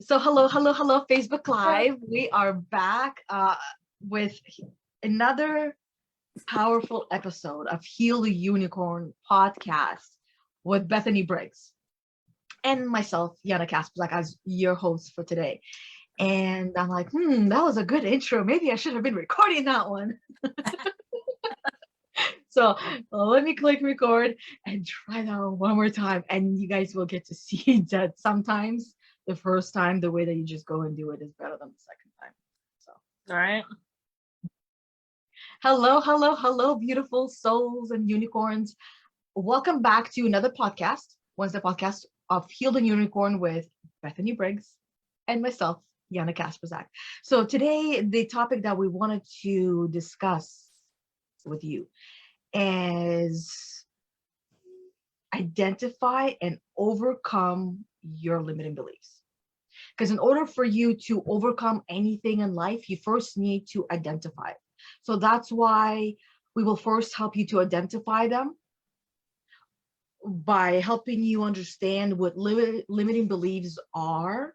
So hello, Facebook Live. We are back with another powerful episode of Heal the Unicorn podcast with Bethany Briggs and myself, Yana Kasperczak, as your host for today. And I'm like, that was a good intro. Maybe I should have been recording that one. So let me click record and try that one more time. And you guys will get to see that sometimes the first time, the way that you just go and do it is better than the second time. So, all right. Hello, beautiful souls and unicorns. Welcome back to another podcast, Wednesday podcast of Heal the Unicorn with Bethany Briggs and myself, Yana Kasperczak. So today, the topic that we wanted to discuss with you is identify and overcome your limiting beliefs. Because in order for you to overcome anything in life, you first need to identify it. So that's why we will first help you to identify them by helping you understand what limiting beliefs are,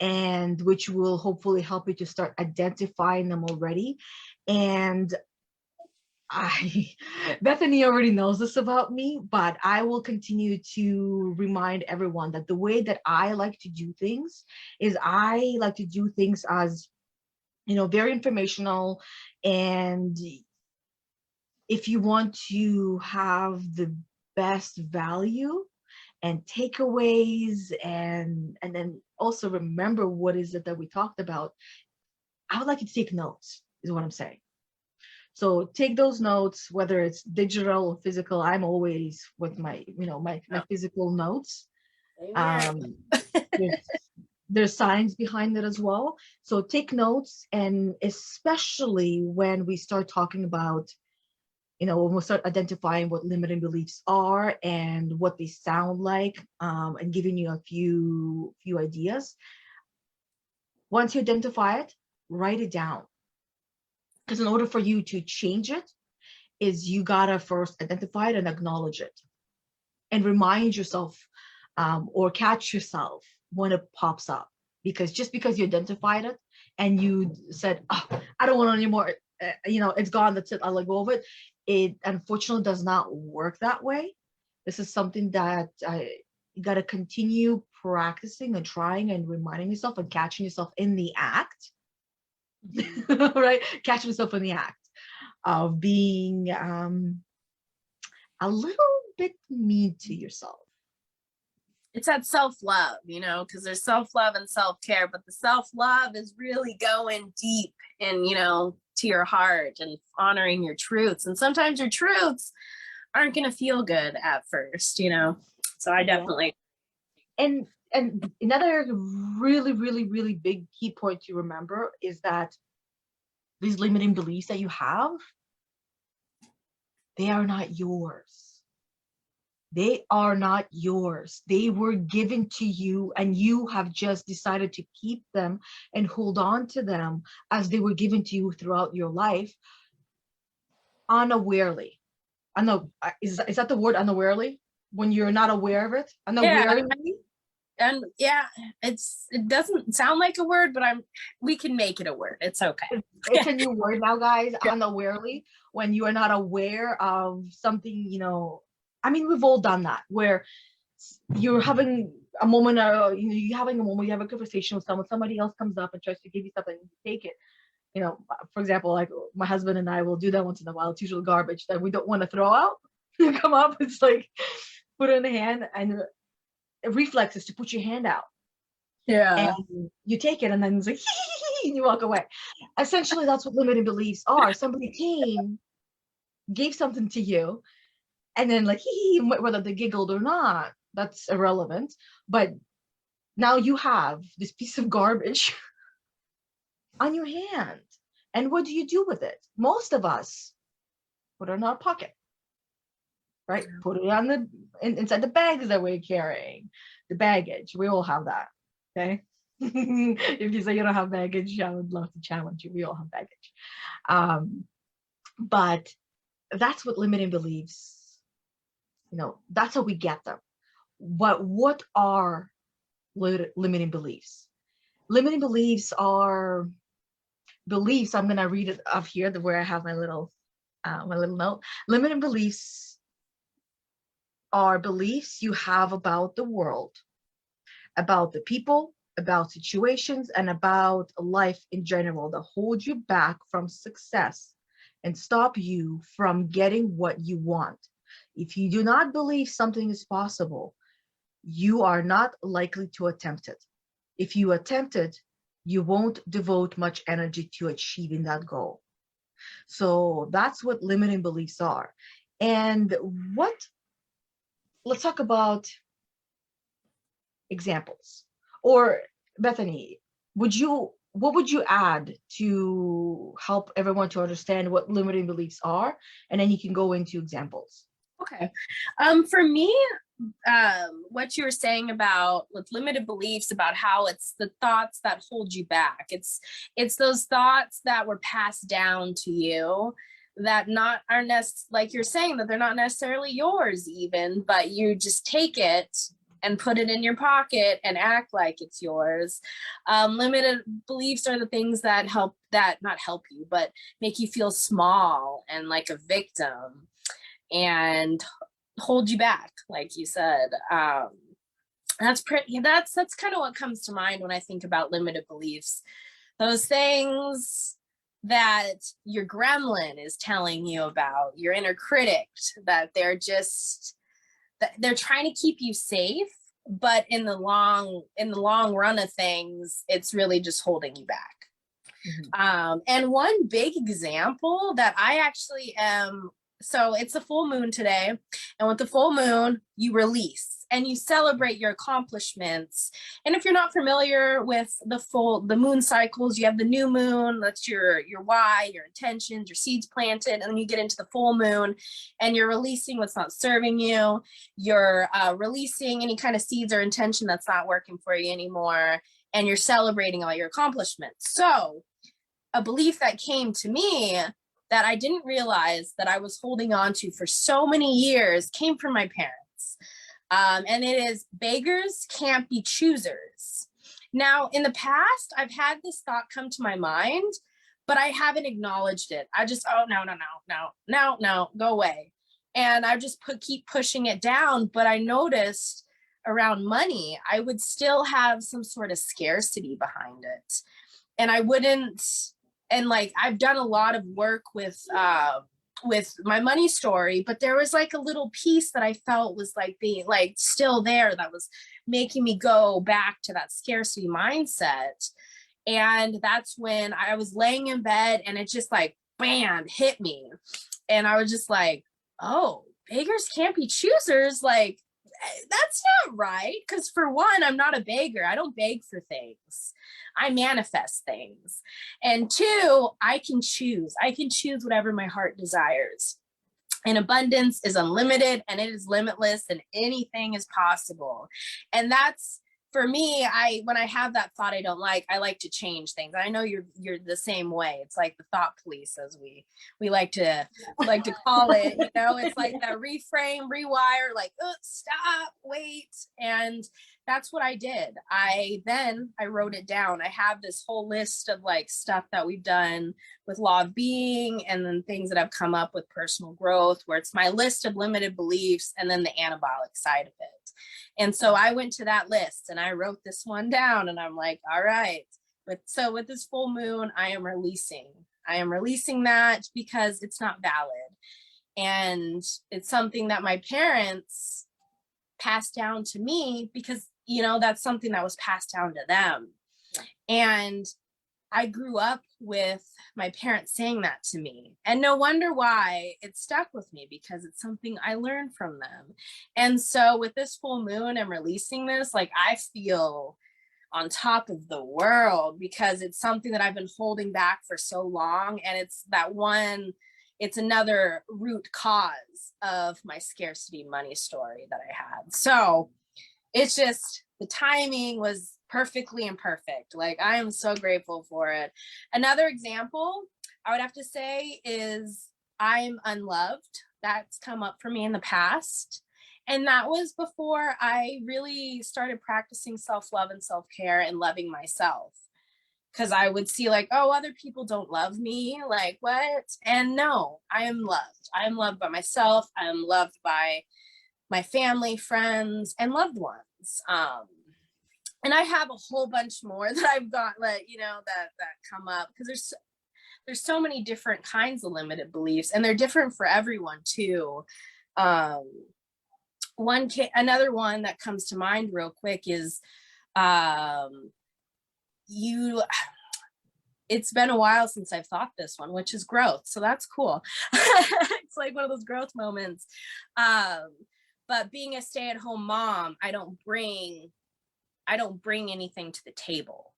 and which will hopefully help you to start identifying them already. And Bethany already knows this about me, but I will continue to remind everyone that the way that I like to do things is I like to do things as, very informational. And if you want to have the best value and takeaways and then also remember what is it that we talked about, I would like you to take notes, is what I'm saying. So take those notes, whether it's digital or physical. I'm always with my physical notes. There's science behind it as well. So take notes, and especially when we start talking about, when we start identifying what limiting beliefs are and what they sound like, and giving you a few ideas. Once you identify it, write it down. Because in order for you to change it, is you gotta first identify it and acknowledge it, and remind yourself, or catch yourself when it pops up. Because just because you identified it and you said, "Oh, I don't want it anymore," it's gone. That's it. I'll let go of it. It unfortunately does not work that way. This is something that you gotta continue practicing and trying and reminding yourself and catching yourself in the act. Right, catching yourself in the act of being a little bit mean to yourself. It's that self-love, because there's self-love and self-care, but the self-love is really going deep and to your heart and honoring your truths. And sometimes your truths aren't going to feel good at first, so I definitely. And another really, really, really big key point to remember is that these limiting beliefs that you have, they are not yours. They are not yours. They were given to you, and you have just decided to keep them and hold on to them as they were given to you throughout your life, unawarely. I know, is that the word, unawarely? When you're not aware of it? Unawarely? Yeah. And yeah, it doesn't sound like a word, but we can make it a word. It's okay. It's a new word now, guys. Unawarely, when you are not aware of something, we've all done that, where you're having a moment, you have a conversation with someone, somebody else comes up and tries to give you something, and you take it. For example, like my husband and I will do that once in a while. It's usually garbage that we don't want to throw out. Come up, it's like put it in the hand, and reflex is to put your hand out. Yeah. And you take it, and then it's like, and you walk away. Essentially, that's what limiting beliefs are. Somebody came, gave something to you, and then like, whether they giggled or not, that's irrelevant. But now you have this piece of garbage on your hand. And what do you do with it? Most of us put it in our pocket. Right? Put it on inside the bags that we're carrying, the baggage. We all have that. Okay. If you say you don't have baggage, I would love to challenge you. We all have baggage. But that's what limiting beliefs, that's how we get them. But what are limiting beliefs? Limiting beliefs are beliefs. I'm gonna read it up here, where I have my little note. Limiting beliefs are beliefs you have about the world, about the people, about situations, and about life in general that hold you back from success and stop you from getting what you want. If you do not believe something is possible, you are not likely to attempt it. If you attempt it, you won't devote much energy to achieving that goal. So that's what limiting beliefs are. And what, let's talk about examples. Or Bethany, what would you add to help everyone to understand what limiting beliefs are? And then you can go into examples. Okay. For me, what you were saying about with limited beliefs, about how it's the thoughts that hold you back. It's those thoughts that were passed down to you that not are like you're saying, that they're not necessarily yours even, but you just take it and put it in your pocket and act like it's yours. Limited beliefs are the things that not help you, but make you feel small and like a victim and hold you back, like you said. That's kind of what comes to mind when I think about limited beliefs. Those things that your gremlin is telling you about, your inner critic, that they're trying to keep you safe, but in the long run of things, it's really just holding you back. And one big example that I actually am, so it's a full moon today, and with the full moon, you release and you celebrate your accomplishments. And if you're not familiar with the moon cycles, you have the new moon, that's your why, your intentions, your seeds planted, and then you get into the full moon and you're releasing what's not serving you. You're releasing any kind of seeds or intention that's not working for you anymore, and you're celebrating all your accomplishments. So a belief that came to me that I didn't realize that I was holding on to for so many years came from my parents. And it is, beggars can't be choosers. Now, in the past, I've had this thought come to my mind, but I haven't acknowledged it. I just, oh, no, go away. And I just keep pushing it down. But I noticed around money, I would still have some sort of scarcity behind it. And I wouldn't, and like, I've done a lot of work with my money story, but there was like a little piece that I felt was like being like still there, that was making me go back to that scarcity mindset. And that's when I was laying in bed and it just like, bam, hit me. And I was just like, oh, beggars can't be choosers. Like, that's not right. Because for one, I'm not a beggar. I don't beg for things. I manifest things. And two, I can choose. I can choose whatever my heart desires. And abundance is unlimited and it is limitless and anything is possible. And that's, for me, when I have that thought I don't like, I like to change things. I know you're the same way. It's like the thought police, as we like to call it. You know, it's like that reframe, rewire, like, oh, stop, wait. And that's what I did. I wrote it down. I have this whole list of like stuff that we've done with law of being, and then things that have come up with personal growth, where it's my list of limited beliefs and then the anabolic side of it. And so I went to that list and I wrote this one down, and I'm like, all right. So with this full moon, I am releasing that because it's not valid. And it's something that my parents passed down to me because, you know, that's something that was passed down to them. Yeah. And I grew up with my parents saying that to me, and no wonder why it stuck with me, because it's something I learned from them. And so with this full moon and releasing this, like, I feel on top of the world, because it's something that I've been holding back for so long. And it's another root cause of my scarcity money story that I had. So it's just, the timing was perfectly imperfect. Like, I am so grateful for it. Another example I would have to say is I'm unloved. That's come up for me in the past. And that was before I really started practicing self-love and self-care and loving myself. Because I would see like, oh, other people don't love me. Like, what? And no, I am loved. I am loved by myself. I am loved by my family, friends, and loved ones. And I have a whole bunch more that I've got, like, that come up, because there's so many different kinds of limited beliefs, and they're different for everyone too. Um, another one that comes to mind real quick is you it's been a while since I've thought this one, which is growth. So that's cool. It's like one of those growth moments. But being a stay-at-home mom, I don't bring anything to the table.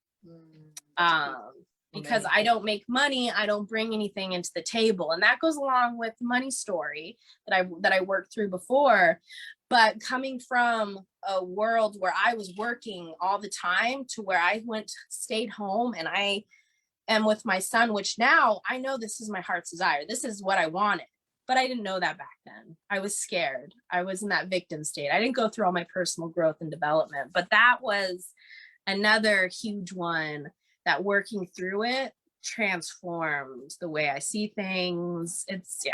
Because I don't make money, I don't bring anything into the table. And that goes along with the money story that I worked through before. But coming from a world where I was working all the time to where I stayed home, and I am with my son, which now I know this is my heart's desire. This is what I wanted. But I didn't know that back then. I was scared. I was in that victim state. I didn't go through all my personal growth and development. But that was another huge one, that working through it transformed the way I see things. Yeah.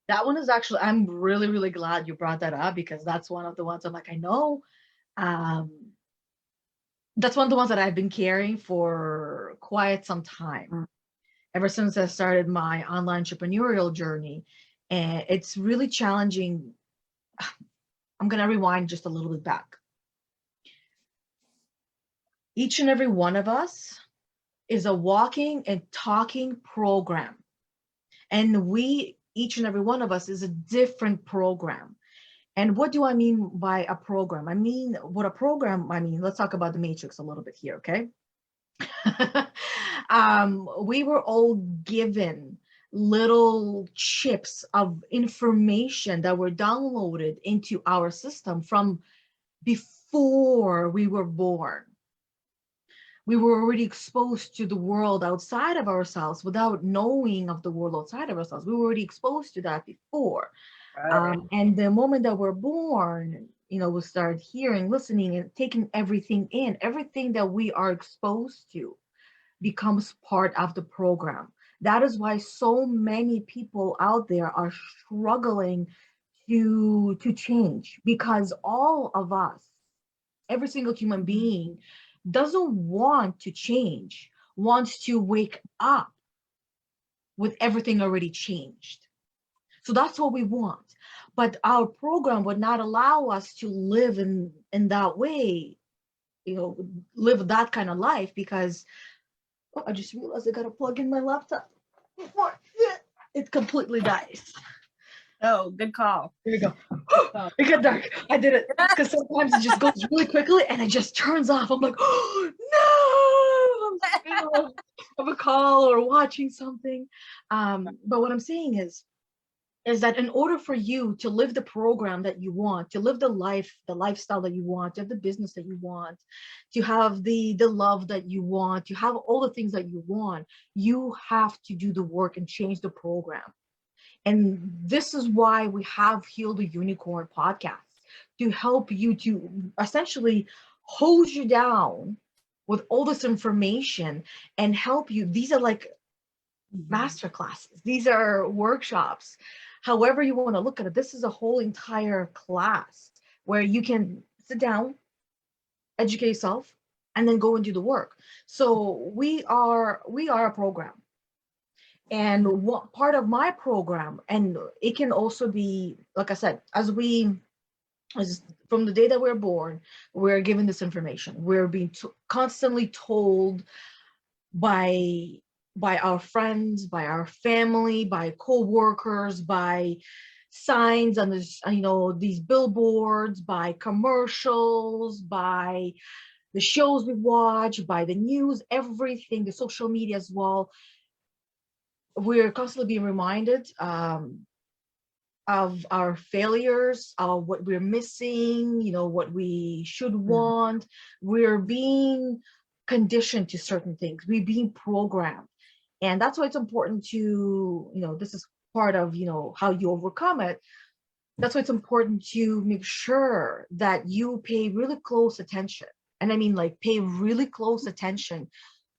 That one is actually, I'm really, really glad you brought that up, because that's one of the ones I'm like, I know. That's one of the ones that I've been carrying for quite some time, ever since I started my online entrepreneurial journey. And it's really challenging. I'm going to rewind just a little bit back. Each and every one of us is a walking and talking program. And each and every one of us is a different program. And what do I mean by a program? Let's talk about the matrix a little bit here, okay? We were all given little chips of information that were downloaded into our system from before we were born. We were already exposed to the world outside of ourselves without knowing of the world outside of ourselves. We were already exposed to that before. And the moment that we're born, we start hearing, listening, and taking everything in. Everything that we are exposed to becomes part of the program. That is why so many people out there are struggling to change, because all of us, every single human being, doesn't want to change, wants to wake up with everything already changed. So that's what we want. But our program would not allow us to live in that way, live that kind of life, because I just realized I got to plug in my laptop before it completely dies. Oh, good call. Here we go. It got dark. I did it. Because sometimes it just goes really quickly and it just turns off. I'm like, oh, no! I'm in the middle of a call or watching something. But what I'm saying is that in order for you to live the program that you want, to live the lifestyle that you want, to have the business that you want, to have the love that you want, to have all the things that you want, you have to do the work and change the program. And this is why we have Heal the Unicorn podcast, to help you to essentially hose you down with all this information and help you. These are like master classes. These are workshops. However you want to look at it, this is a whole entire class where you can sit down, educate yourself, and then go and do the work. So we are a program. And what part of my program, and it can also be, like I said, as from the day that we're born, we're given this information. We're being constantly told by our friends, by our family, by co-workers, by signs on this, these billboards, by commercials, by the shows we watch, by the news, everything, the social media as well. We're constantly being reminded of our failures, of what we're missing, what we should want. We're being conditioned to certain things. We're being programmed. And that's why it's important to, this is part of, how you overcome it. That's why it's important to make sure that you pay really close attention. And I mean, like, pay really close attention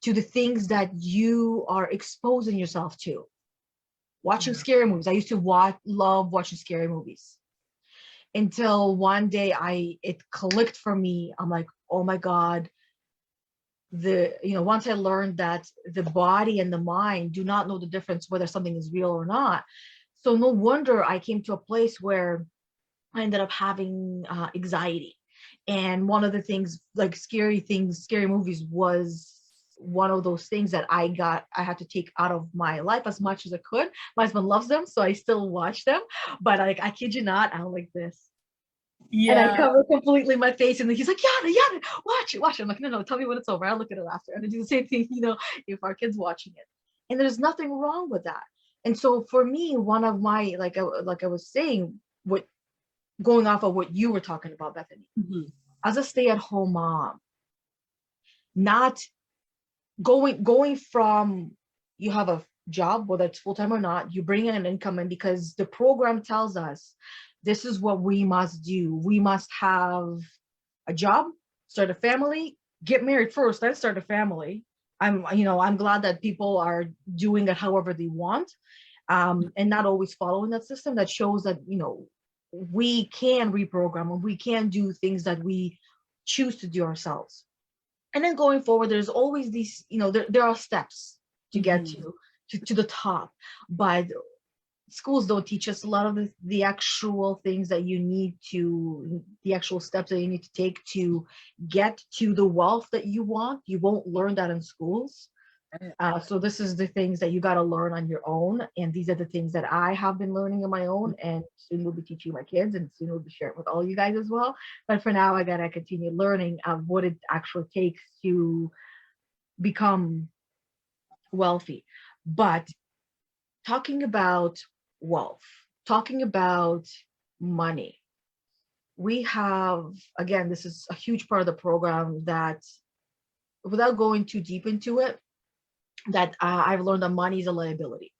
to the things that you are exposing yourself to. Watching scary movies. I used to love watching scary movies until one day it clicked for me. I'm like, oh my God, once I learned that the body and the mind do not know the difference whether something is real or not. So no wonder I came to a place where I ended up having anxiety. And one of the things, like scary movies was one of those things that I had to take out of my life as much as I could. My husband loves them, so I still watch them. But I kid you not, I don't like this. And I cover completely my face, and he's like, Yana, watch it. I'm like, no, tell me when it's over. I'll look at it after. And I do the same thing, if our kid's watching it. And there's nothing wrong with that. And so for me, one of my, like I was saying, going off of what you were talking about, Bethany, as a stay-at-home mom, not going from, you have a job, whether it's full-time or not, you bring in an income in because the program tells us this is what we must do. We must have a job, start a family, get married first, then start a family. I'm glad that people are doing it however they want, and not always following that system. That shows that, we can reprogram and we can do things that we choose to do ourselves. And then going forward, there's always these, there are steps to get to the top, but schools don't teach us a lot of the actual things that you need to, the actual steps that you need to take to get to the wealth that you want. You won't learn that in schools. So this is the things that you got to learn on your own. And these are the things that I have been learning on my own, and soon we'll be teaching my kids, and soon we'll be sharing with all you guys as well. But for now, I got to continue learning of what it actually takes to become wealthy. But talking about wealth, talking about money, we have, again, this is a huge part of the program that, without going too deep into it, that I've learned that money is a liability.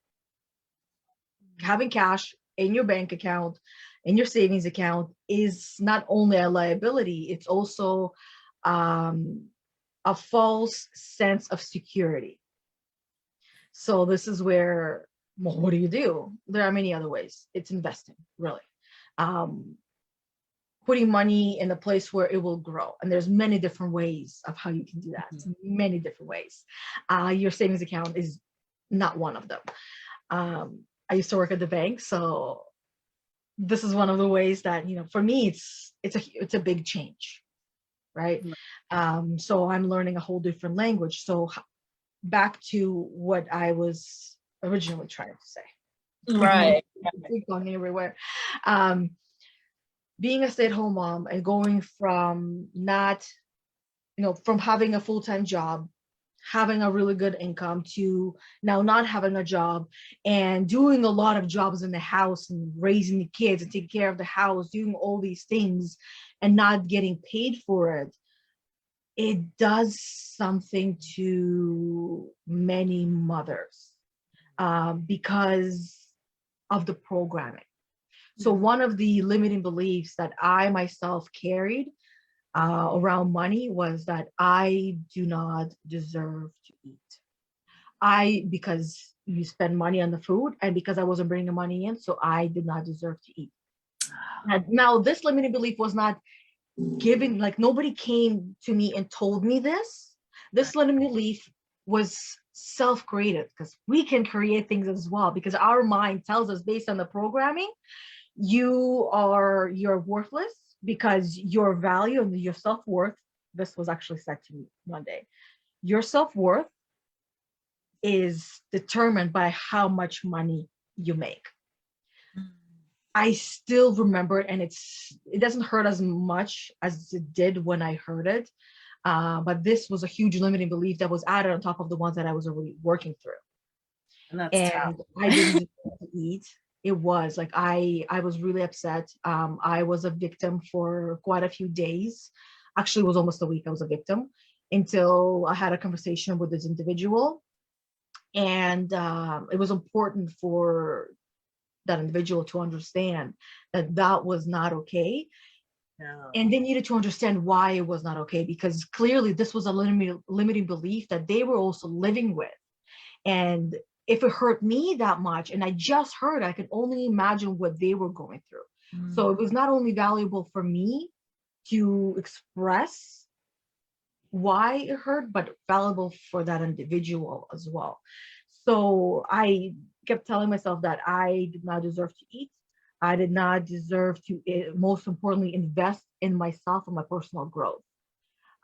Having cash in your bank account, in your savings account, is not only a liability, it's also a false sense of security. So this is where, well, what do? There are many other ways. It's investing, really. Putting money in a place where it will grow. And there's many different ways of how you can do that. Many different ways. Your savings account is not one of them. I used to work at the bank, so this is one of the ways that, for me, it's a big change, right? So I'm learning a whole different language. So back to what I was originally trying to say. Right. We're going everywhere. Being a stay-at-home mom and going from from having a full-time job, having a really good income, to now not having a job and doing a lot of jobs in the house and raising the kids and taking care of the house, doing all these things and not getting paid for it, it does something to many mothers because of the programming. So one of the limiting beliefs that I myself carried around money was that I do not deserve to eat. Because you spend money on the food, and because I wasn't bringing money in, so I did not deserve to eat. And now this limiting belief was not given, like nobody came to me and told me this. This limiting belief was self-created, because we can create things as well, because our mind tells us, based on the programming, you're worthless, because your value and your self-worth, this was actually said to me one day, your self-worth is determined by how much money you make. I still remember it, and it doesn't hurt as much as it did when I heard it. But this was a huge limiting belief that was added on top of the ones that I was already working through. And that's And tough. I didn't deserve to eat. It was like I was really upset. I was a victim for quite a few days. Actually, it was almost a week I was a victim, until I had a conversation with this individual. And it was important for that individual to understand that that was not okay. No. And they needed to understand why it was not okay, because clearly this was a limiting belief that they were also living with. And if it hurt me that much, and I just heard, I could only imagine what they were going through. So it was not only valuable for me to express why it hurt, but valuable for that individual as well. So I kept telling myself that I did not deserve to eat. I did not deserve to, most importantly, invest in myself and my personal growth.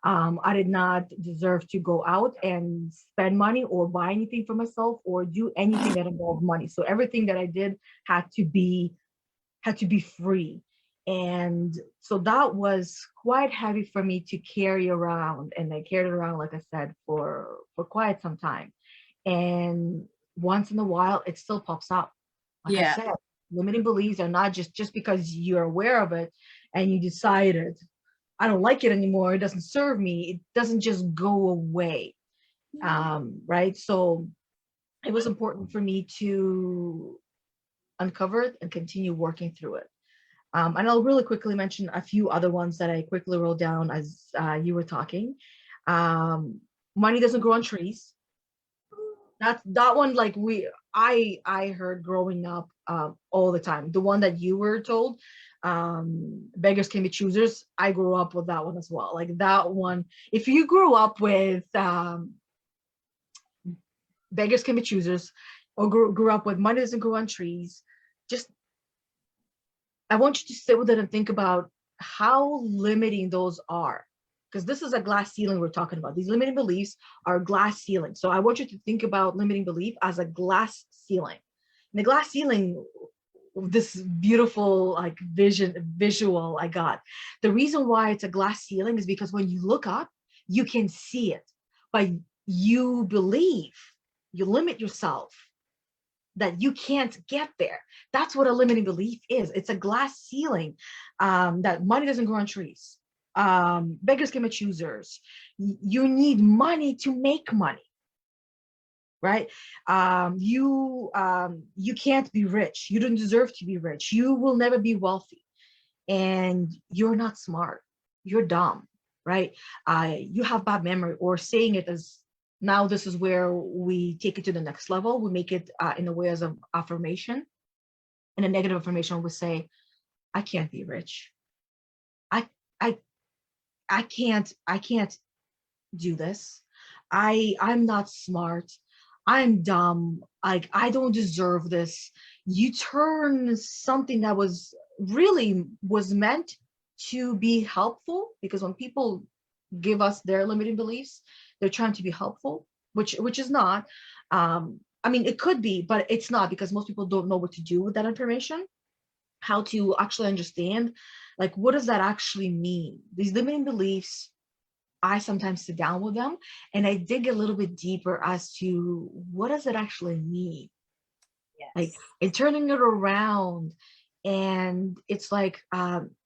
I did not deserve to go out and spend money or buy anything for myself or do anything that involved money. So everything that I did had to be free. And so that was quite heavy for me to carry around. And I carried it around, like I said, for quite some time. And once in a while, it still pops up. Like I Yeah. said, limiting beliefs are not just because you're aware of it and you decided, I don't like it anymore, it doesn't serve me, it doesn't just go away. Right? So it was important for me to uncover it and continue working through it. And I'll really quickly mention a few other ones that I quickly wrote down as you were talking. Money doesn't grow on trees. That one, like I heard growing up all the time. The one that you were told, beggars can be choosers. I grew up with that one as well. Like that one, if you grew up with beggars can be choosers, or grew up with money doesn't grow on trees, just I want you to sit with it and think about how limiting those are. Because this is a glass ceiling we're talking about. These limiting beliefs are glass ceiling. So I want you to think about limiting belief as a glass ceiling. And the glass ceiling, this beautiful like visual I got. The reason why it's a glass ceiling is because when you look up, you can see it. But you believe, you limit yourself that you can't get there. That's what a limiting belief is. It's a glass ceiling, that money doesn't grow on trees. Beggars can be choosers. You need money to make money, right? You can't be rich. You don't deserve to be rich. You will never be wealthy, and you're not smart. You're dumb, right? You have bad memory, or saying it as, now this is where we take it to the next level. We make it in the ways of affirmation. And a negative affirmation would say, I can't be rich. I I I can't do this. I'm not smart. I'm dumb. Like I don't deserve this. You turn something that was meant to be helpful, because when people give us their limiting beliefs, they're trying to be helpful, which is not. I mean, it could be, but it's not, because most people don't know what to do with that information, how to actually understand, like, what does that actually mean? These limiting beliefs, I sometimes sit down with them and I dig a little bit deeper as to what does it actually mean? Like, Yes. and turning it around. And it's like,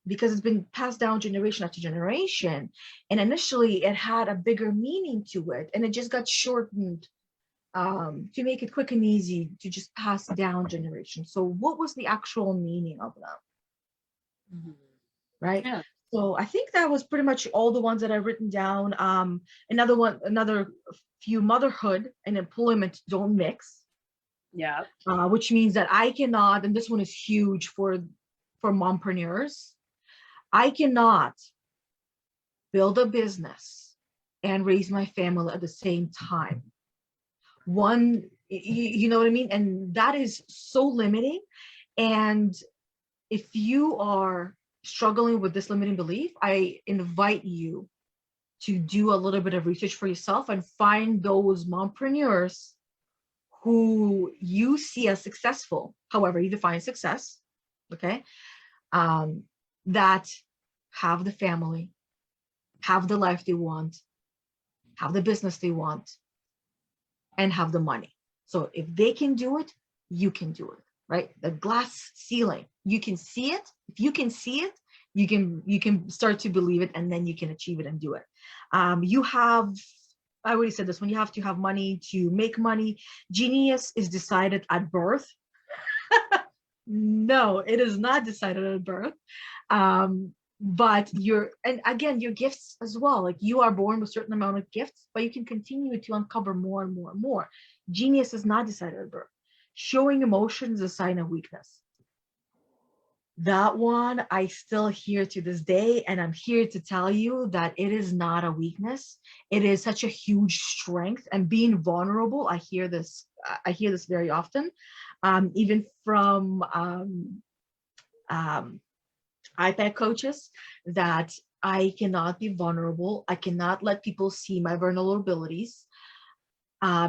because it's been passed down generation after generation, and initially it had a bigger meaning to it, and it just got shortened to make it quick and easy to just pass down generation. So what was the actual meaning of them? Mhm. Right? Yeah. So I think that was pretty much all the ones that I've written down. Another few: motherhood and employment don't mix, Yeah. which means that I cannot, and this one is huge for mompreneurs, I cannot build a business and raise my family at the same time. You know what I mean? And that is so limiting. And if you are struggling with this limiting belief, I invite you to do a little bit of research for yourself and find those mompreneurs who you see as successful, however you define success, okay, that have the family, have the life they want, have the business they want, and have the money. So if they can do it, you can do it, right? The glass ceiling, you can see it. If you can see it, you can start to believe it, and then you can achieve it and do it. I already said this one, you have to have money to make money. Genius is decided at birth. No, it is not decided at birth. But and again, your gifts as well. Like you are born with a certain amount of gifts, but you can continue to uncover more and more and more. Genius is not decided at birth. Showing emotions is a sign of weakness. That one I still hear to this day, and I'm here to tell you that it is not a weakness. It is such a huge strength, and being vulnerable. I hear this very often, even from um, iPad coaches, that I cannot be vulnerable. I cannot let people see my vulnerabilities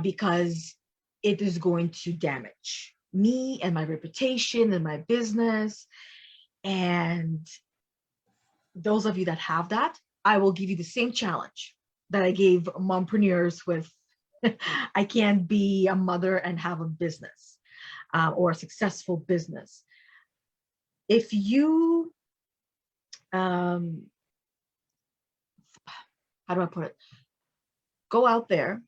because it is going to damage me and my reputation and my business. And those of you that have that, I will give you the same challenge that I gave mompreneurs with I can't be a mother and have a business or a successful business. If you, how do I put it? Go out there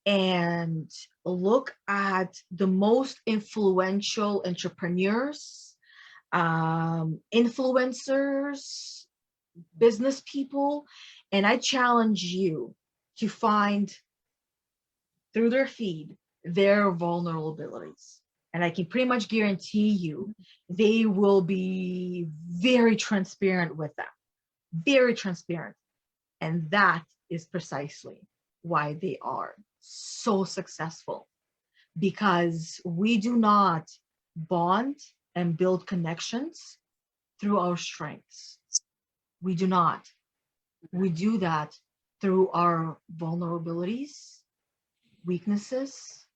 and look at the most influential entrepreneurs, influencers, business people, and I challenge you to find through their feed their vulnerabilities. And I can pretty much guarantee you they will be very transparent with them, very transparent. And that is precisely why they are so successful, because we do not bond and build connections through our strengths. We do not. We do that through our vulnerabilities, weaknesses,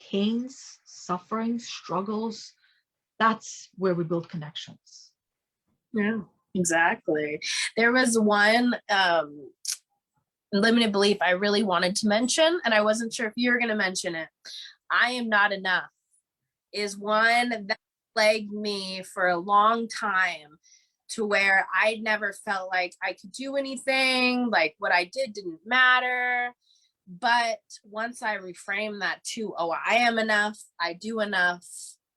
pains, sufferings, struggles. That's where we build connections. Yeah, exactly. There was one limited belief I really wanted to mention, and I wasn't sure if you were going to mention it. I am not enough is one that plagued me for a long time, to where I never felt like I could do anything, like what I did didn't matter. But once I reframe that to, oh, I am enough, I do enough,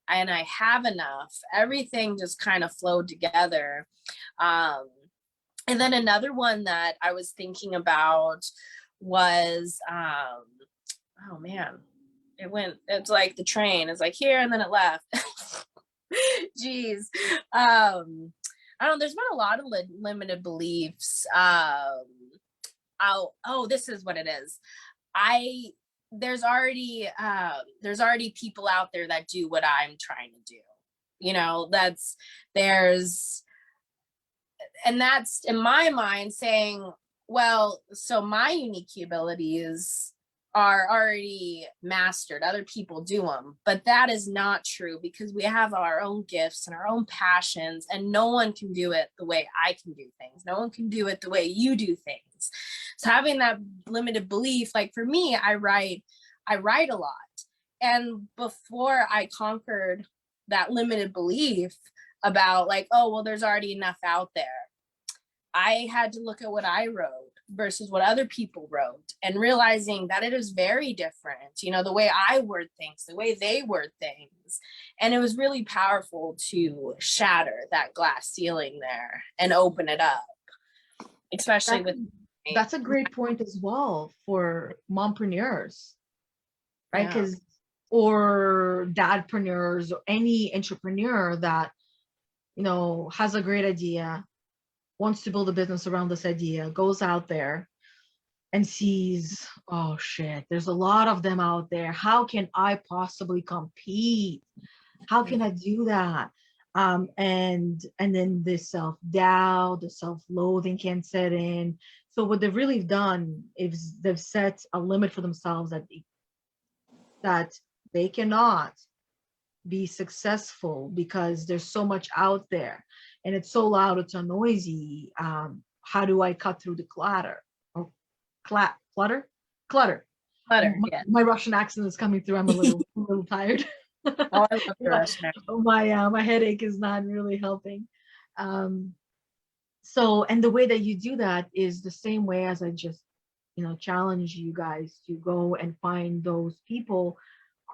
and I have enough, everything just kind of flowed together. And then another one that I was thinking about was, oh man, it's like the train is like here and then it left. Jeez. I don't know, there's been a lot of limited beliefs. This is what it is. There's already people out there that do what I'm trying to do. You know, that's in my mind saying, well, so my unique abilities are already mastered. Other people do them, but that is not true, because we have our own gifts and our own passions, and no one can do it the way I can do things. No one can do it the way you do things. So having that limited belief, like for me, I write a lot. And before I conquered that limited belief about like, oh, well, there's already enough out there, I had to look at what I wrote versus what other people wrote, and realizing that it is very different, you know, the way I word things, the way they word things. And it was really powerful to shatter that glass ceiling there and open it up, especially that's a great point as well for mompreneurs, right? Because or dadpreneurs or any entrepreneur that, you know, has a great idea, wants to build a business around this idea, goes out there and sees, oh shit, there's a lot of them out there. How can I possibly compete? How can I do that? And then the self-doubt, the self-loathing can set in. So what they've really done is they've set a limit for themselves that they cannot be successful because there's so much out there and it's so loud, it's so noisy. How do I cut through the clutter? Or clutter? My Russian accent is coming through. I'm a little tired. Oh, I love the Russian accent. My headache is not really helping. So, and the way that you do that is the same way as I just, you know, challenge you guys to go and find those people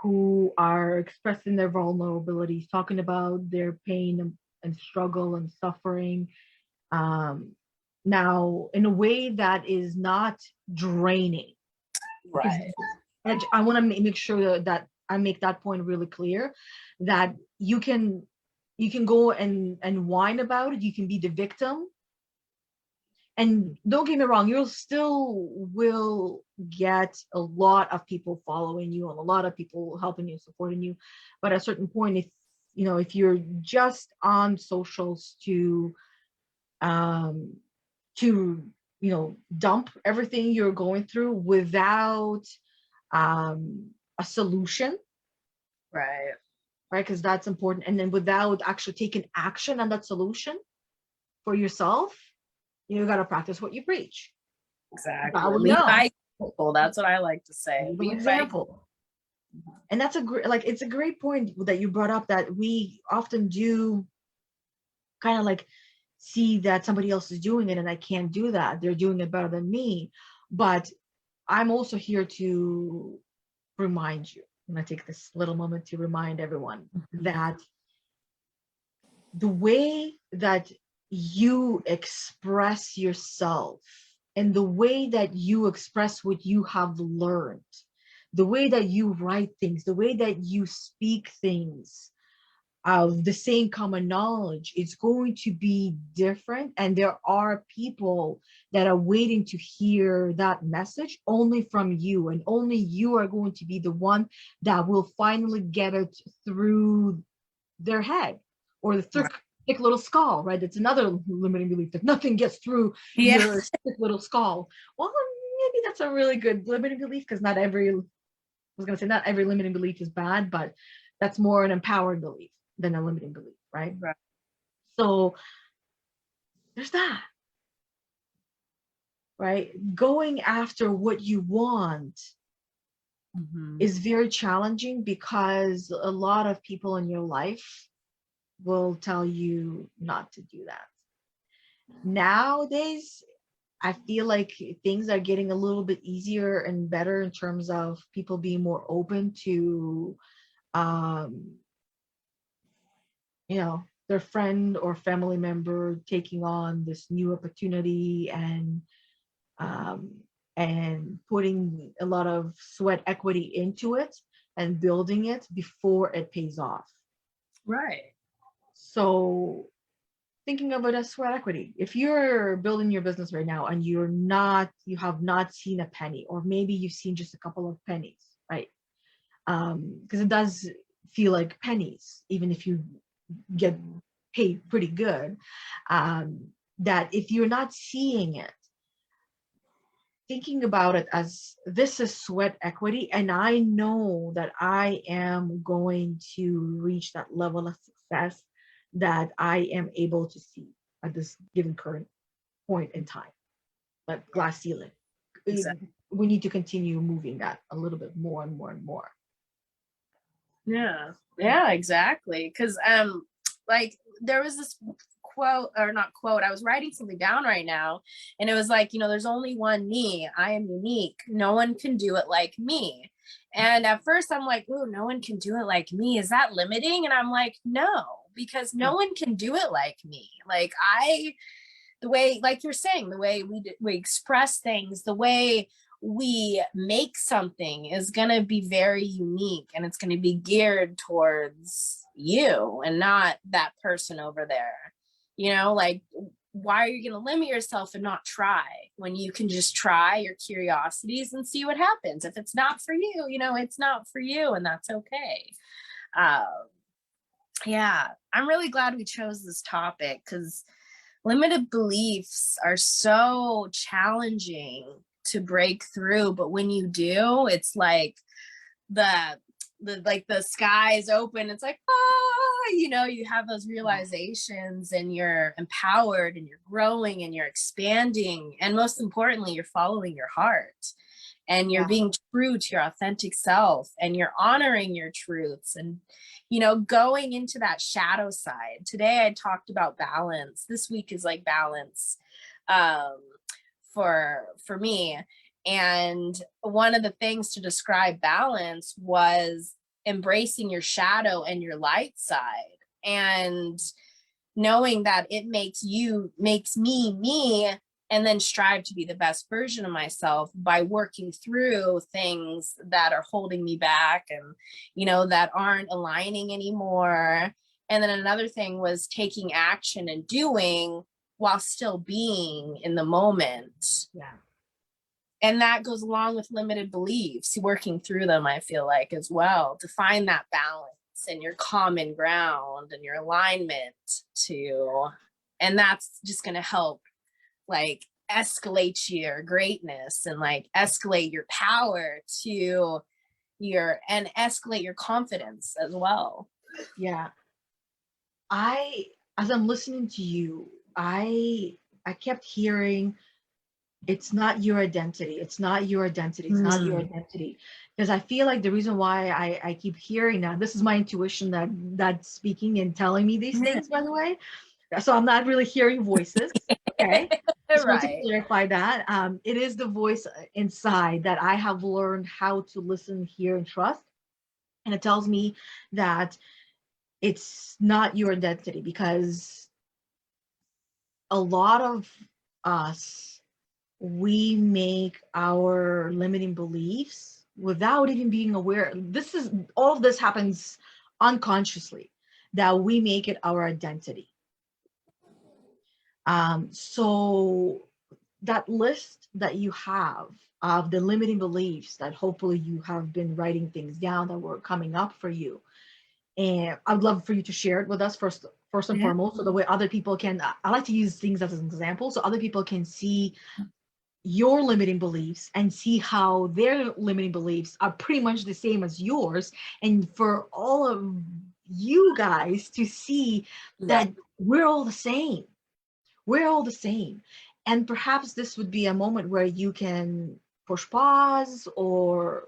who are expressing their vulnerabilities, talking about their pain and struggle and suffering. Now, in a way that is not draining. Because Right. I want to make sure that I make that point really clear, that you can go and whine about it. You can be the victim, and don't get me wrong, you'll still will get a lot of people following you and a lot of people helping you, supporting you. But at a certain point, if you're just on socials um to dump everything you're going through without a solution, Right. right? Because that's important. And then without actually taking action on that solution for yourself, you got to practice what you preach. Exactly. I will Lead know. by example. That's what I like to say. Lead by Lead by example. And that's it's a great point that you brought up, that we often do kind of like see that somebody else is doing it and I can't do that. They're doing it better than me. But I'm also here to remind you. I'm going to take this little moment to remind everyone that the way that you express yourself and the way that you express what you have learned, the way that you write things, the way that you speak things of the same common knowledge, it's going to be different. And there are people that are waiting to hear that message only from you, and only you are going to be the one that will finally get it through their head, or the thick little skull, right? It's another limiting belief, that nothing gets through yeah. your thick little skull. Well, maybe that's a really good limiting belief, because not every limiting belief is bad, but that's more an empowering belief than a limiting belief, right? Right. So there's that, right? Going after what you want is very challenging, because a lot of people in your life will tell you not to do that. Nowadays, I feel like things are getting a little bit easier and better in terms of people being more open to um, their friend or family member taking on this new opportunity, um, and putting a lot of sweat equity into it and building it before it pays off. Right. So thinking of it as sweat equity, if you're building your business right now and you have not seen a penny, or maybe you've seen just a couple of pennies, right? Because it does feel like pennies, even if you get paid pretty good, that if you're not seeing it, thinking about it as this is sweat equity, and I know that I am going to reach that level of success that I am able to see at this given current point in time, like glass ceiling. Exactly. We need to continue moving that a little bit more and more and more. Yeah. Yeah, exactly. Because like there was this quote, or not quote, I was writing something down right now, and it was like, there's only one me. I am unique. No one can do it like me. And at first I'm like, oh, no one can do it like me. Is that limiting? And I'm like, no, because no one can do it like me. Like the way, like you're saying, the way we express things, the way we make something is going to be very unique, and it's going to be geared towards you and not that person over there. Like, why are you going to limit yourself and not try when you can just try your curiosities and see what happens? If it's not for you, it's not for you, and that's okay. Yeah, I'm really glad we chose this topic, because limited beliefs are so challenging to break through, but when you do, it's like the the sky is open. It's like, you have those realizations, and you're empowered, and you're growing, and you're expanding, and most importantly, you're following your heart, and you're being true to your authentic self, and you're honoring your truths, and going into that shadow side. Today I talked about balance. This week is like balance for me. And one of the things to describe balance was embracing your shadow and your light side, and knowing that it makes me, and then strive to be the best version of myself by working through things that are holding me back and, that aren't aligning anymore. And then another thing was taking action and doing while still being in the moment. Yeah. And that goes along with limited beliefs, working through them, I feel like, as well, to find that balance and your common ground and your alignment and that's just going to help like escalate your greatness and like escalate your power to and escalate your confidence as well. Yeah. As I'm listening to you, I kept hearing, it's not your identity. It's not your identity. It's not your identity. Because I feel like the reason why I keep hearing that, this is my intuition that's speaking and telling me these things, by the way. So I'm not really hearing voices. Okay. Just want to clarify that. It is the voice inside that I have learned how to listen, hear, and trust. And it tells me that it's not your identity, because a lot of us, we make our limiting beliefs without even being aware. All of this happens unconsciously, that we make it our identity. So that list that you have of the limiting beliefs, that hopefully you have been writing things down that were coming up for you. And I'd love for you to share it with us first and foremost, so the way other people can, I like to use things as an example, so other people can see your limiting beliefs and see how their limiting beliefs are pretty much the same as yours. And for all of you guys to see that we're all the same. We're all the same. And perhaps this would be a moment where you can push pause, or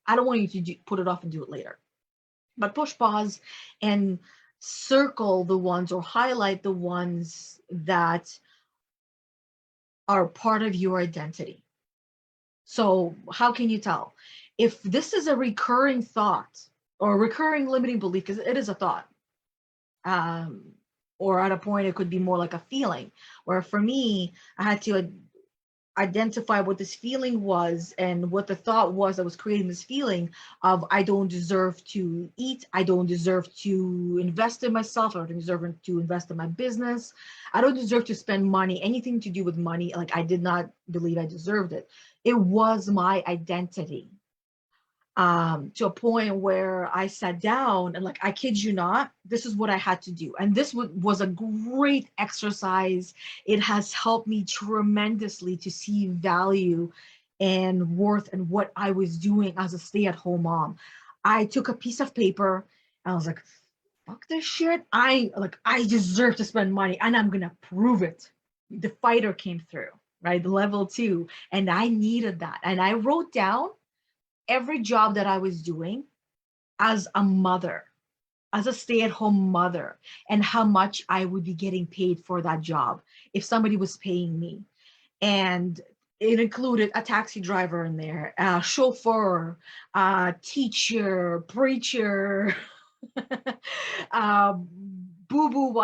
I don't want you to put it off and do it later, but push pause and circle the ones or highlight the ones that are part of your identity. So how can you tell if this is a recurring thought or a recurring limiting belief? Because it is a thought. Or at a point, it could be more like a feeling, where for me, I had to identify what this feeling was and what the thought was that was creating this feeling of, I don't deserve to eat, I don't deserve to invest in myself, I don't deserve to invest in my business, I don't deserve to spend money, anything to do with money. Like, I did not believe I deserved it. It was my identity. To a point where I sat down and, like, I kid you not, this is what I had to do. And this was a great exercise. It has helped me tremendously to see value and worth in what I was doing as a stay-at-home mom. I took a piece of paper and I was like, fuck this shit. I deserve to spend money and I'm gonna prove it. The fighter came through, right? The level 2. And I needed that. And I wrote down every job that I was doing as a mother, as a stay-at-home mother, and how much I would be getting paid for that job if somebody was paying me. And it included a taxi driver in there, a chauffeur, a teacher, preacher, boo-boo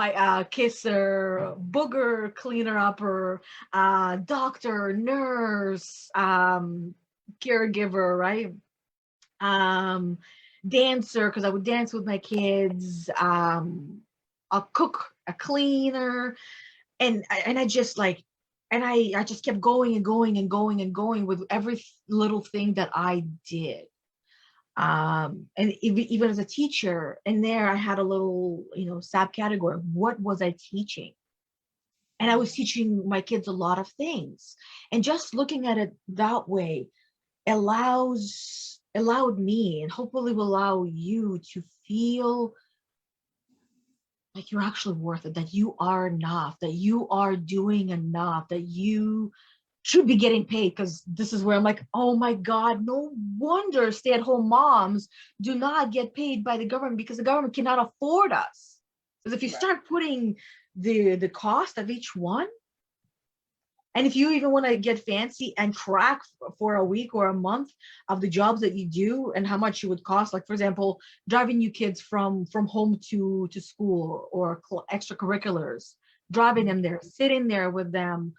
kisser, booger cleaner upper, doctor, nurse, caregiver, right? Dancer, because I would dance with my kids, a cook, a cleaner, and I just like, and I just kept going and going and going and going with every little thing that I did. And even as a teacher, in there I had a little, subcategory. What was I teaching? And I was teaching my kids a lot of things. And just looking at it that way allowed me, and hopefully will allow you, to feel like you're actually worth it, that you are enough, that you are doing enough, that you should be getting paid. Because this is where I'm like, oh my God, no wonder stay-at-home moms do not get paid by the government, because the government cannot afford us. Because if you start putting the cost of each one, And if you even want to get fancy and track for a week or a month of the jobs that you do and how much it would cost, like for example, driving you kids from home to school or extracurriculars, driving them there, sitting there with them,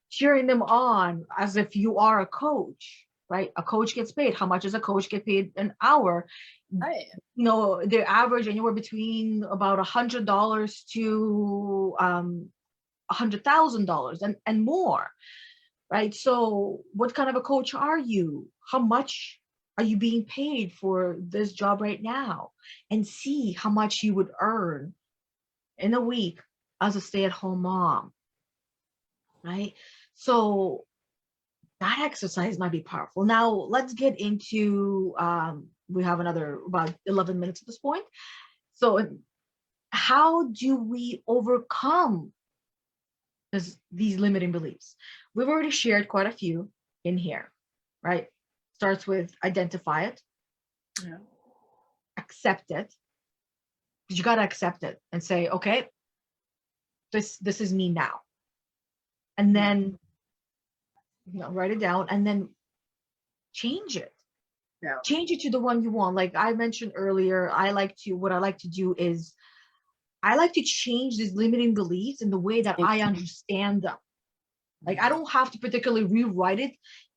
cheering them on as if you are a coach, right? A coach gets paid. How much does a coach get paid an hour? Right. You know, they average anywhere between about $100 to $100,000 and more, right? So what kind of a coach are you? How much are you being paid for this job right now? And see how much you would earn in a week as a stay-at-home mom, right? So that exercise might be powerful. Now let's get into, we have another about 11 minutes at this point. So how do we overcome these limiting beliefs? We've already shared quite a few in here, right? Starts with identify it, Yeah. accept it, because you got to accept it and say, okay, this is me now. And then, you know, write it down and then change it. Yeah. Change it to the one you want. Like I mentioned earlier, what I like to do is I like to change these limiting beliefs in the way that I understand them. Like I don't have to particularly rewrite it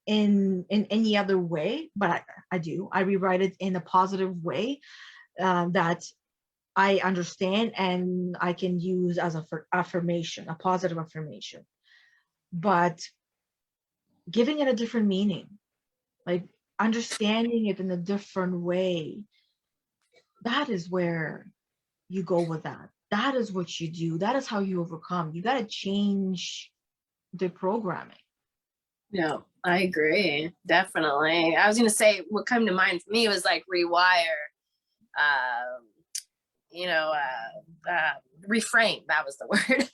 in any other way, but I do. I rewrite it in a positive way that I understand and I can use as a affirmation, a positive affirmation. But giving it a different meaning, like understanding it in a different way, that is where you go with that. That is what you do. That is how you overcome. You got to change the programming. No, I agree. Definitely. I was going to say what came to mind for me was like rewire, um, reframe. That was the word.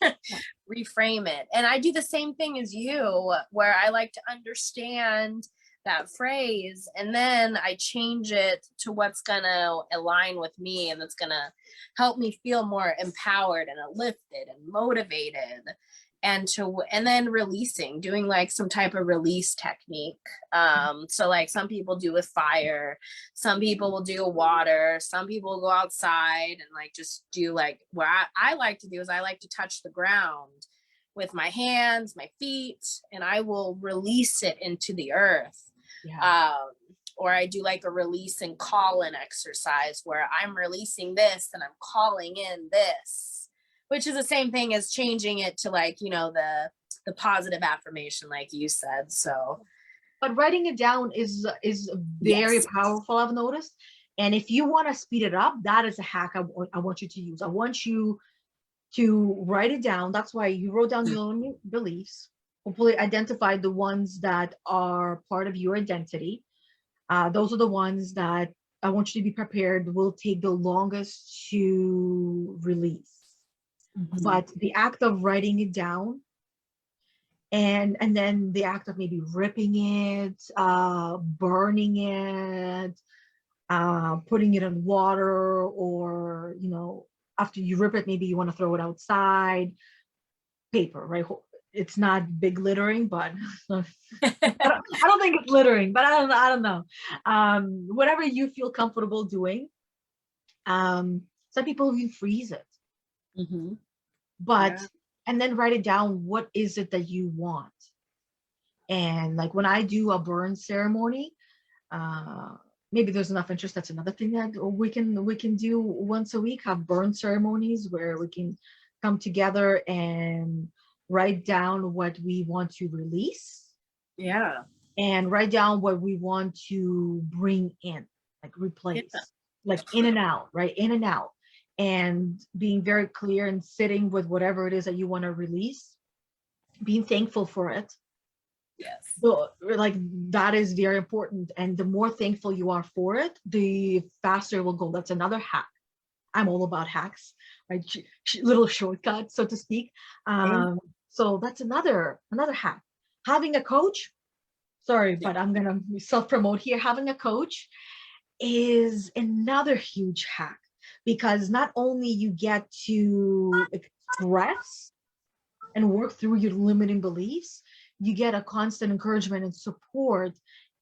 Reframe it. And I do the same thing as you, where I like to understand that phrase and then I change it to what's going to align with me and that's going to help me feel more empowered and uplifted and motivated. And then releasing, doing like some type of release technique. So like some people do with fire, some people will do water, some people will go outside and like just do like what I like to do is I like to touch the ground with my hands, my feet, and I will release it into the earth. Yeah. Or I do like a release and call in exercise where I'm releasing this and I'm calling in this, which is the same thing as changing it to like, you know, the positive affirmation, like you said. So, but writing it down is very yes. powerful, I've noticed. And if you want to speed it up, that is a hack I want you to use. I want you to write it down. That's why you wrote down your own beliefs. Hopefully identify the ones that are part of your identity. Those are the ones that I want you to be prepared will take the longest to release. Mm-hmm. But the act of writing it down and then the act of maybe ripping it, burning it, putting it in water, or, you know, after you rip it, maybe you want to throw it outside. Paper, right? It's not big littering, but I don't think it's littering, but I don't know. Whatever you feel comfortable doing. Some people even freeze it. Mm-hmm. But Yeah. and then write it down. What is it that you want? And like when I do a burn ceremony, maybe there's enough interest. That's another thing that we can do once a week. Have burn ceremonies where we can come together and write down what we want to release. Yeah. And write down what we want to bring in, like replace, like in and out, right? In and out. And being very clear and sitting with whatever it is that you want to release, being thankful for it. Yes. So like that is very important. And the more thankful you are for it, the faster it will go. That's another hack. I'm all about hacks, right? Little shortcuts, so to speak. So that's another hack. Having a coach, sorry, but I'm gonna self-promote here. Having a coach is another huge hack, because not only you get to express and work through your limiting beliefs, you get a constant encouragement and support,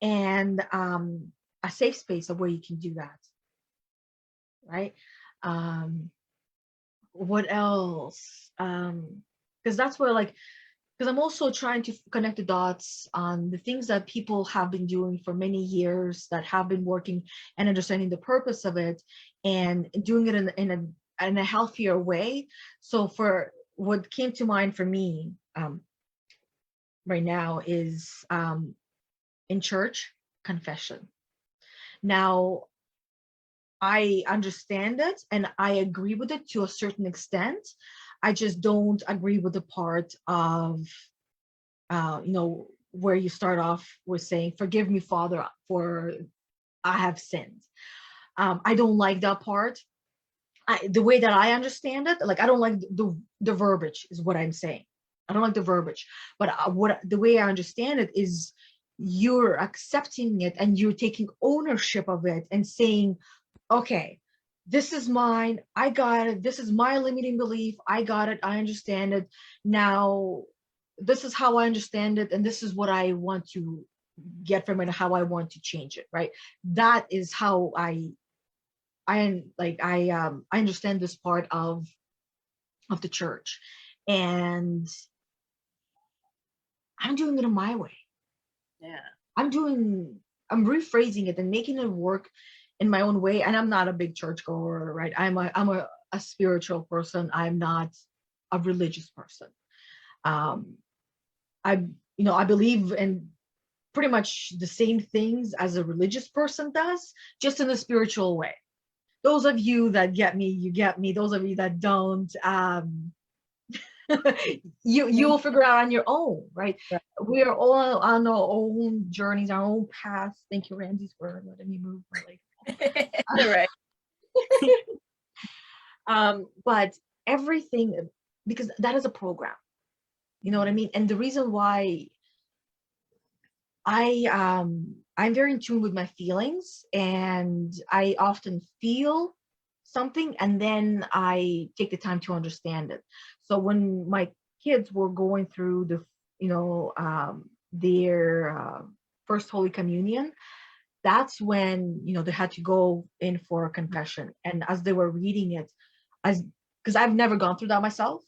and a safe space of where you can do that, right? um what else? Because that's where, like, because I'm also trying to connect the dots on the things that people have been doing for many years, that have been working, and understanding the purpose of it, and doing it in a healthier way. So for what came to mind for me, right now is, in church, confession. Now, I understand it and I agree with it to a certain extent. I just don't agree with the part of, where you start off with saying, "Forgive me, Father, for I have sinned." I don't like that part. The way that I understand it, like, I don't like the verbiage, is what I'm saying. I don't like the verbiage, but what the way I understand it is, you're accepting it and you're taking ownership of it and saying, okay, this is mine. I got it. This is my limiting belief. I got it. I understand it. Now, this is how I understand it, and this is what I want to get from it, and how I want to change it. Right. That is how I understand this part of the church, and I'm doing it in my way. Yeah. I'm rephrasing it and making it work in my own way. And I'm not a big churchgoer, right? I'm a spiritual person. I'm not a religious person. Um, I believe in pretty much the same things as a religious person does, just in a spiritual way. Those of you that get me, you get me. Those of you that don't, you'll figure out on your own, right? Right. We are all on our own journeys, our own paths. Thank you, Ramsey, for letting me move my leg. Right. But everything, because that is a program, you know what I mean? And the reason why I'm very in tune with my feelings, and I often feel something and then I take the time to understand it. So when my kids were going through their first Holy Communion, that's when they had to go in for a confession. And as they were reading it, as because I've never gone through that myself,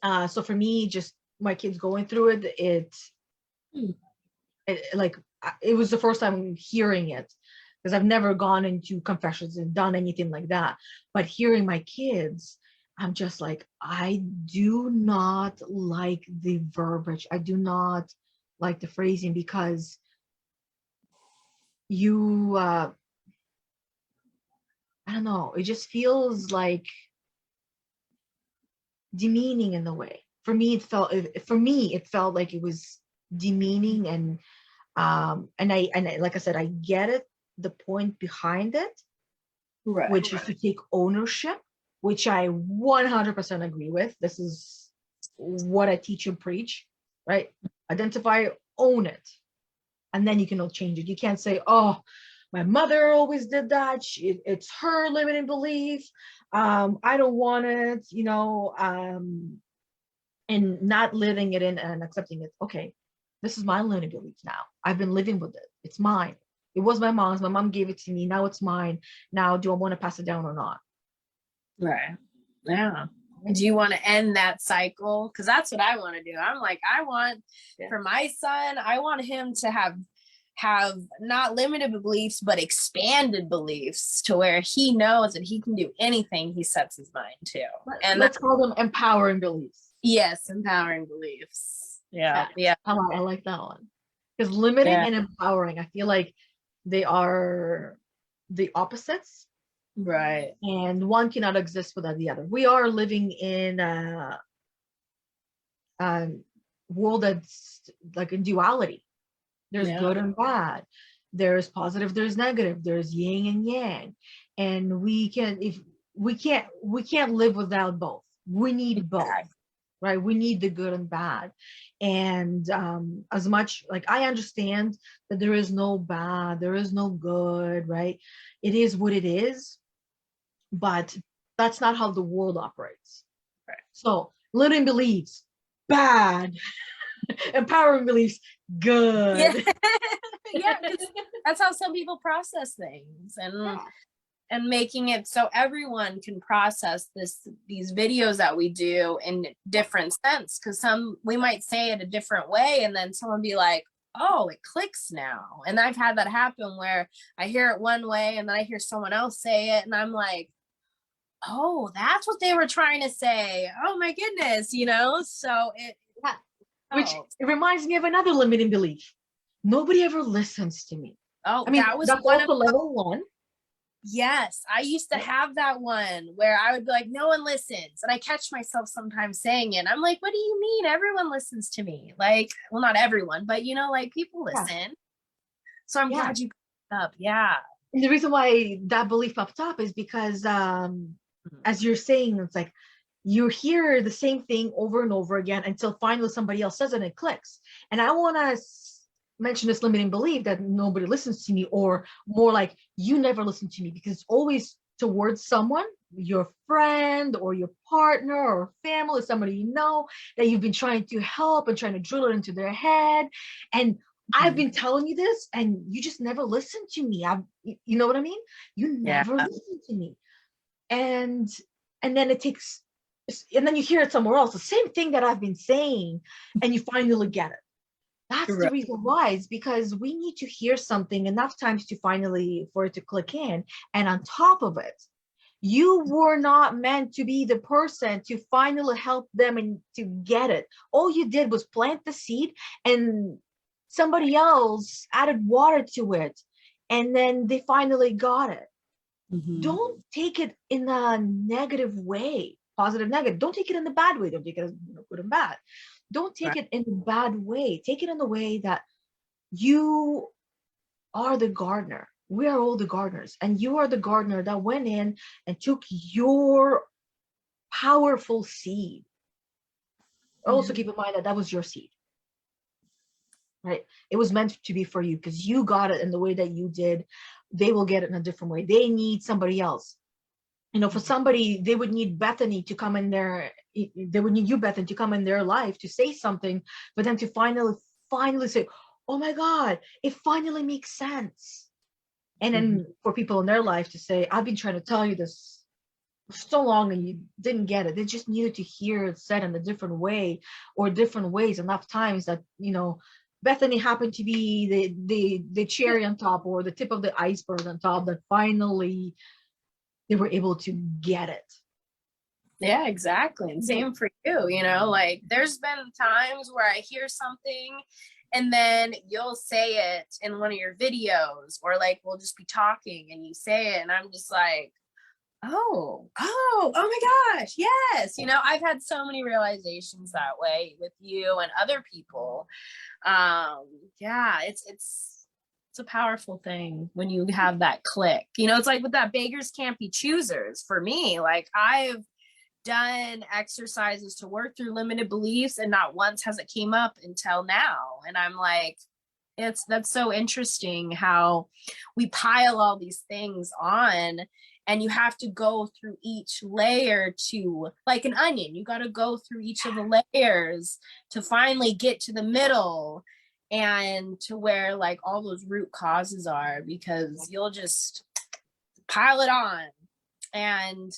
so for me, just my kids going through it was the first time hearing it, because I've never gone into confessions and done anything like that. But hearing my kids, I'm just like, I do not like the verbiage. I do not like the phrasing, because I don't know, it just feels like demeaning in the way. For me, it felt like it was demeaning, and like I said, I get it, the point behind it, which is to take ownership, which I 100% agree with. This is what I teach and preach, right? Identify, own it, and then you can change it. You can't say, "Oh, my mother always did that. It's her limiting belief. I don't want it," and not living it in and accepting it. Okay, this is my limiting belief now. I've been living with it. It's mine. It was my mom's. My mom gave it to me. Now it's mine. Now, do I want to pass it down or not? Right. Yeah. Do you want to end that cycle? Because that's what I want to do. I'm like, I want for my son, I want him to have not limited beliefs, but expanded beliefs, to where he knows that he can do anything he sets his mind to. And let's call them empowering beliefs. Yes, empowering beliefs. Yeah. I like that one. Because limiting and empowering, I feel like they are the opposites. Right. And one cannot exist without the other. We are living in a world that's like in duality. There's good and bad. There's positive, there's negative, there's yin and yang. And we can't live without both. We need both. Right? We need the good and bad. And as much, like, I understand that there is no bad, there is no good, right? It is what it is, but that's not how the world operates. Right. So limiting beliefs, bad. Empowering beliefs, Yeah. good. Yeah, 'cause that's how some people process things, Yeah. and making it so everyone can process these videos that we do in different sense, because some we might say it a different way and then someone be like, oh, it clicks now. And I've had that happen where I hear it one way and then I hear someone else say it and I'm like, oh, that's what they were trying to say. Oh my goodness, so it Yeah. Which helps. it reminds me of another limiting belief. Nobody ever listens to me. Oh, I mean, that was that's one of also level one. Yes, I used to Right? have that one where I would be like, no one listens. And I catch myself sometimes saying it. I'm like, what do you mean? Everyone listens to me. Like, well, not everyone, but like people Yeah. listen. So I'm Yeah. glad you brought it up. Yeah. And the reason why that belief popped up is because, as you're saying, it's like you hear the same thing over and over again until finally somebody else says it and it clicks. And I want to mention this limiting belief that nobody listens to me, or more like you never listen to me, because it's always towards someone, your friend or your partner or family, somebody you know that you've been trying to help and trying to drill it into their head. And I've Mhm. been telling you this and you just never listen to me. You know what I mean? You Yeah. never listen to me. And and then it takes, and then you hear it somewhere else, the same thing that I've been saying, and you finally get it. That's the Right. reason why. Is because we need to hear something enough times to finally for it to click in. And on top of it, you were not meant to be the person to finally help them and to get it. All you did was plant the seed, and somebody else added water to it, and then they finally got it. Mhm. Don't take it in a negative way, positive, negative. Don't take it in the bad way. Don't take it as good and bad. Don't take Right. it in the bad way. Take it in the way that you are the gardener. We are all the gardeners, and you are the gardener that went in and took your powerful seed. Also, Yeah. keep in mind that that was your seed, right? It was meant to be for you because you got it in the way that you did. They will get it in a different way. They need somebody else. For somebody, they would need Bethany to come in there. They would need you, Bethany, to come in their life to say something for them to finally say, oh my God, it finally makes sense. And Mhm. then for people in their life to say, I've been trying to tell you this for so long and you didn't get it. They just needed to hear it said in a different way or different ways enough times that, Bethany happened to be the cherry on top or the tip of the iceberg on top that finally they were able to get it. Yeah, exactly. And same for you, like there's been times where I hear something and then you'll say it in one of your videos, or like we'll just be talking and you say it and I'm just like, oh my gosh, yes. I've had so many realizations that way with you and other people. Yeah, it's a powerful thing when you have that click. It's like with that beggars can't be choosers for me. Like I've done exercises to work through limited beliefs and not once has it came up until now. And I'm like, that's so interesting how we pile all these things on, and you have to go through each layer to, like an onion, you got to go through each of the layers to finally get to the middle and to where like all those root causes are, because you'll just pile it on. And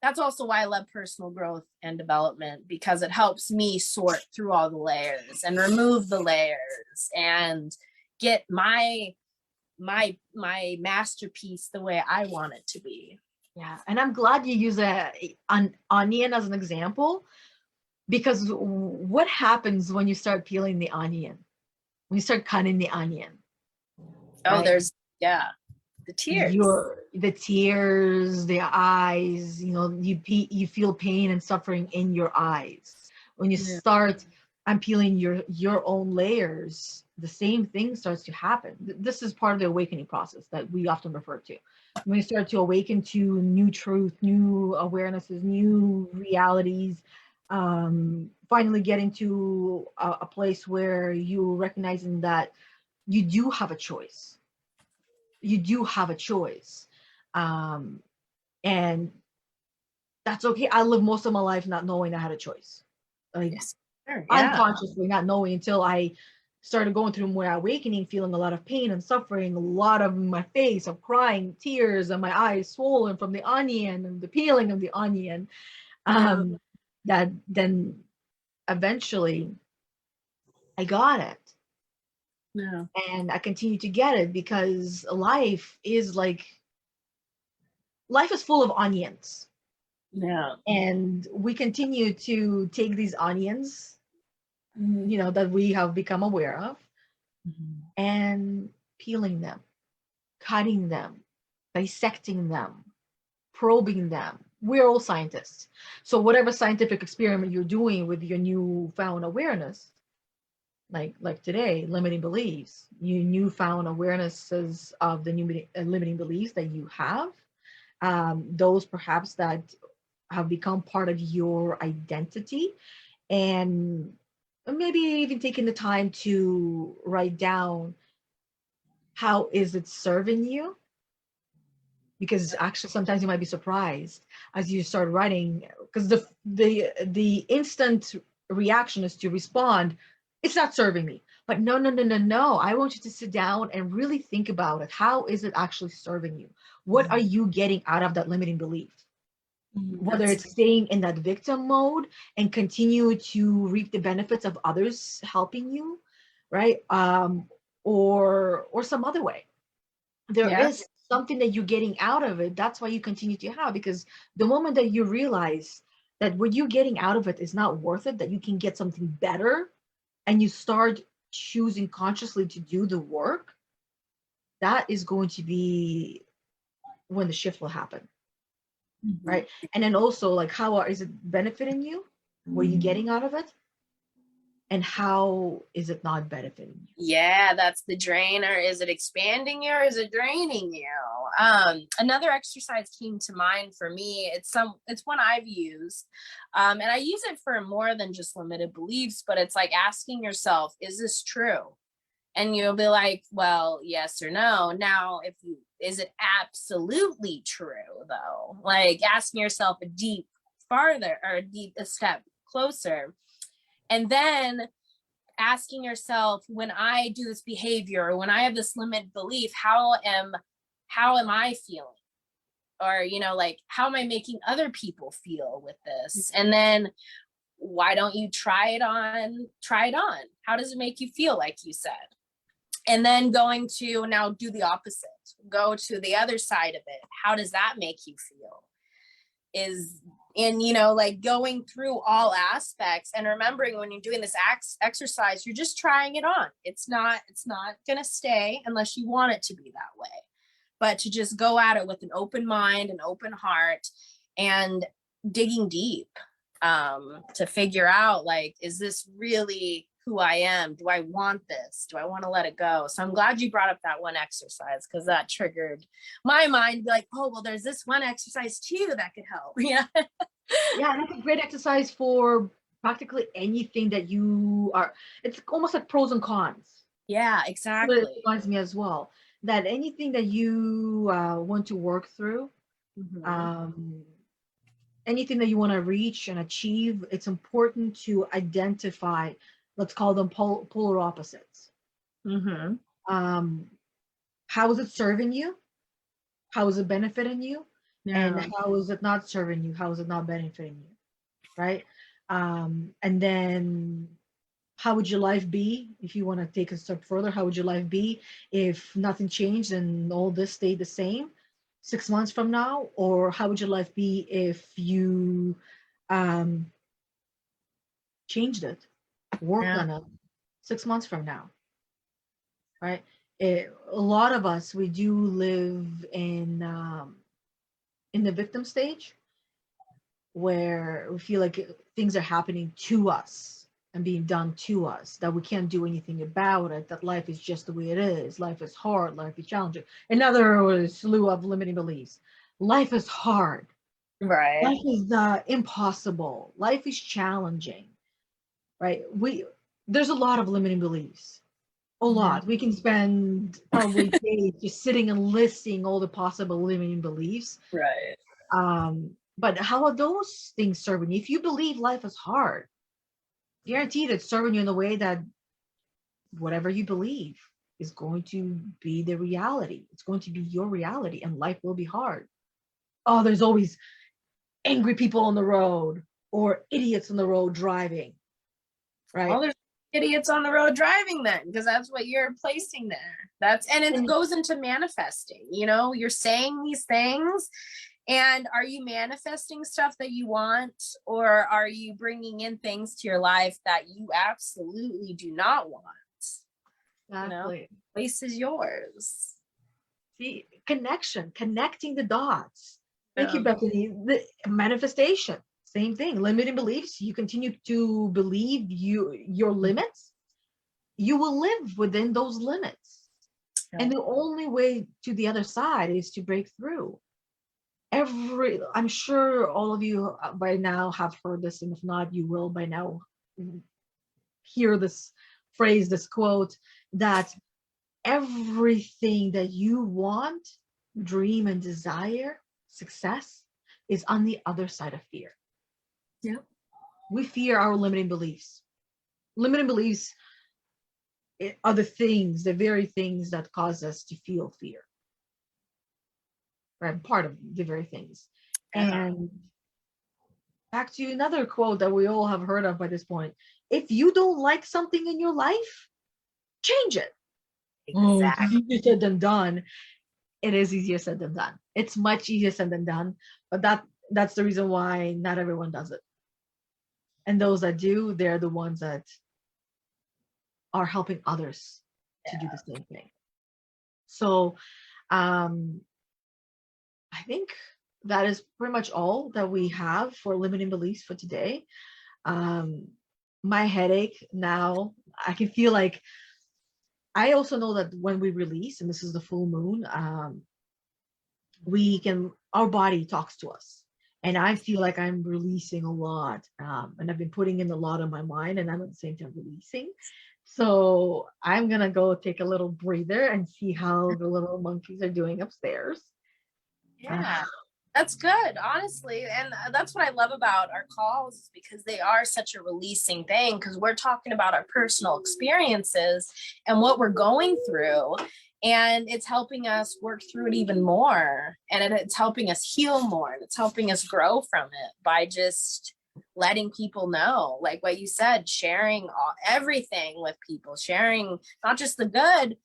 that's also why I love personal growth and development, because it helps me sort through all the layers and remove the layers and get my masterpiece the way I want it to be. Yeah, and I'm glad you use an onion as an example, because what happens when you start peeling the onion, when you start cutting the onion, Oh, right? yeah, the tears. The tears, the eyes, you feel pain and suffering in your eyes. When you Yeah. start unpeeling your own layers, the same thing starts to happen. This is part of the awakening process that we often refer to. When you start to awaken to new truth, new awarenesses, new realities, finally getting to a place where you recognizing that you do have a choice. You do have a choice. Um, and that's okay. I lived most of my life not knowing I had a choice. Like Yes. Sure, yeah. unconsciously, not knowing, until I started going through my awakening, feeling a lot of pain and suffering, a lot of my face of crying, tears, and my eyes swollen from the onion and the peeling of the onion. Yeah. Um, that then eventually I got it. Yeah. And I continue to get it because life is full of onions. Yeah. And we continue to take these onions, that we have become aware of, Mhm. and peeling them, cutting them, dissecting them, probing them. We're all scientists. So whatever scientific experiment you're doing with your newfound awareness, like today, limiting beliefs, you newfound awarenesses of the new limiting beliefs that you have, those perhaps that have become part of your identity, and maybe even taking the time to write down how is it serving you, because actually sometimes you might be surprised as you start writing, because the instant reaction is to respond, it's not serving me. But no, no, no, no, no, I want you to sit down and really think about it. How is it actually serving you? What are you getting out of that limiting belief? Whether That's it's staying in that victim mode and continue to reap the benefits of others helping you, right? Or some other way. There yeah. is something that you're getting out of it. That's why you continue to have, because the moment that you realize that what you're getting out of it is not worth it, that you can get something better, and you start choosing consciously to do the work, that is going to be when the shift will happen, Mhm. right? And then also, like, how is it benefiting you? What are you getting out of it? And how is it not benefiting you? Yeah, that's the drainer. Is it expanding you or is it draining you? Another exercise came to mind for me. It's one I've used. And I use it for more than just limited beliefs, but it's like asking yourself, is this true? And you'll be like, well, yes or no. Now, is it absolutely true though? Like asking yourself a step closer. And then asking yourself, when I do this behavior, or when I have this limited belief, how am I feeling? Or, like, how am I making other people feel with this? And then why don't you try it on? How does it make you feel, like you said? And then going to now do the opposite, go to the other side of it. How does that make you feel? Is in like going through all aspects, and remembering when you're doing this exercise, you're just trying it on. It's not gonna stay unless you want it to be that way, but to just go at it with an open mind, an open heart, and digging deep, to figure out, like, is this really who I am? Do I want this? Do I want to let it go? So I'm glad you brought up that one exercise, because that triggered my mind, like, oh, well, there's this one exercise too that could help. Yeah. Yeah, and that's a great exercise for practically anything that you are. It's almost like pros and cons. Yeah, But it exactly. reminds me as well that anything that you want to work through, Hmm. um, anything that you want to reach and achieve, it's important to identify, let's call them polar opposites. Hmm. Um, how is it serving you? How is it benefiting you? And Yeah. how is it not serving you? How is it not benefiting you? Right? And then how would your life be, if you want to take a step further? How would your life be if nothing changed and all this stayed the same 6 months from now? Or how would your life be if you um, changed it, worked Yeah. on it 6 months from now, right? A lot of us, we do live in the victim stage, where we feel like things are happening to us and being done to us, that we can't do anything about it, that life is just the way it is. Life is hard, life is challenging. Another slew of limiting beliefs. Life is hard. Right. Life is impossible. Life is challenging, right? There's a lot of limiting beliefs. A Yeah. lot. We can spend probably days just sitting and listing all the possible limiting beliefs. Right. But how are those things serving you? If you believe life is hard, Guaranteed it's serving you in the way that whatever you believe is going to be the reality. It's going to be your reality, and life will be hard. Oh, there's always angry people on the road or idiots on the road driving, Well, right? there's idiots on the road driving then, because that's what you're placing there. And it And goes into manifesting, you're saying these things, and are you manifesting stuff that you want, or are you bringing in things to your life that you absolutely do not want? exactly. Place is yours. See, connecting the dots. Thank you, Yeah. Bethany. The manifestation, same thing. Limiting beliefs. You continue to believe your limits, you will live within those limits. And the only way to the other side is to break through. I'm sure all of you by now have heard this, and if not, you will by now hear this phrase, this quote, that everything that you want, dream, and desire, success, is on the other side of fear. Yeah. We fear our limiting beliefs. Limiting beliefs are the very things that cause us to feel fear. Right? Part of the very things. Yeah. And back to another quote that we all have heard of by this point. If you don't like something in your life, change it. Oh, it's Exactly. easier said than done. It is easier said than done. It's much easier said than done, but that's the reason why not everyone does it. And those that do, they're the ones that are helping others to do the same thing. So um, I think that is pretty much all that we have for limiting beliefs for today. My headache now, I can feel like, I also know that when we release, and this is the full moon, our body talks to us. And I feel like I'm releasing a lot. And I've been putting in a lot on my mind, and I'm at the same time releasing. So I'm going to go take a little breather and see how the little monkeys are doing upstairs. Yeah. That's good, honestly. And that's what I love about our calls, because they are such a releasing thing, because we're talking about our personal experiences and what we're going through. And it's helping us work through it even more. And it's helping us heal more. And it's helping us grow from it by just letting people know, like what you said, sharing everything with people, sharing not just the good,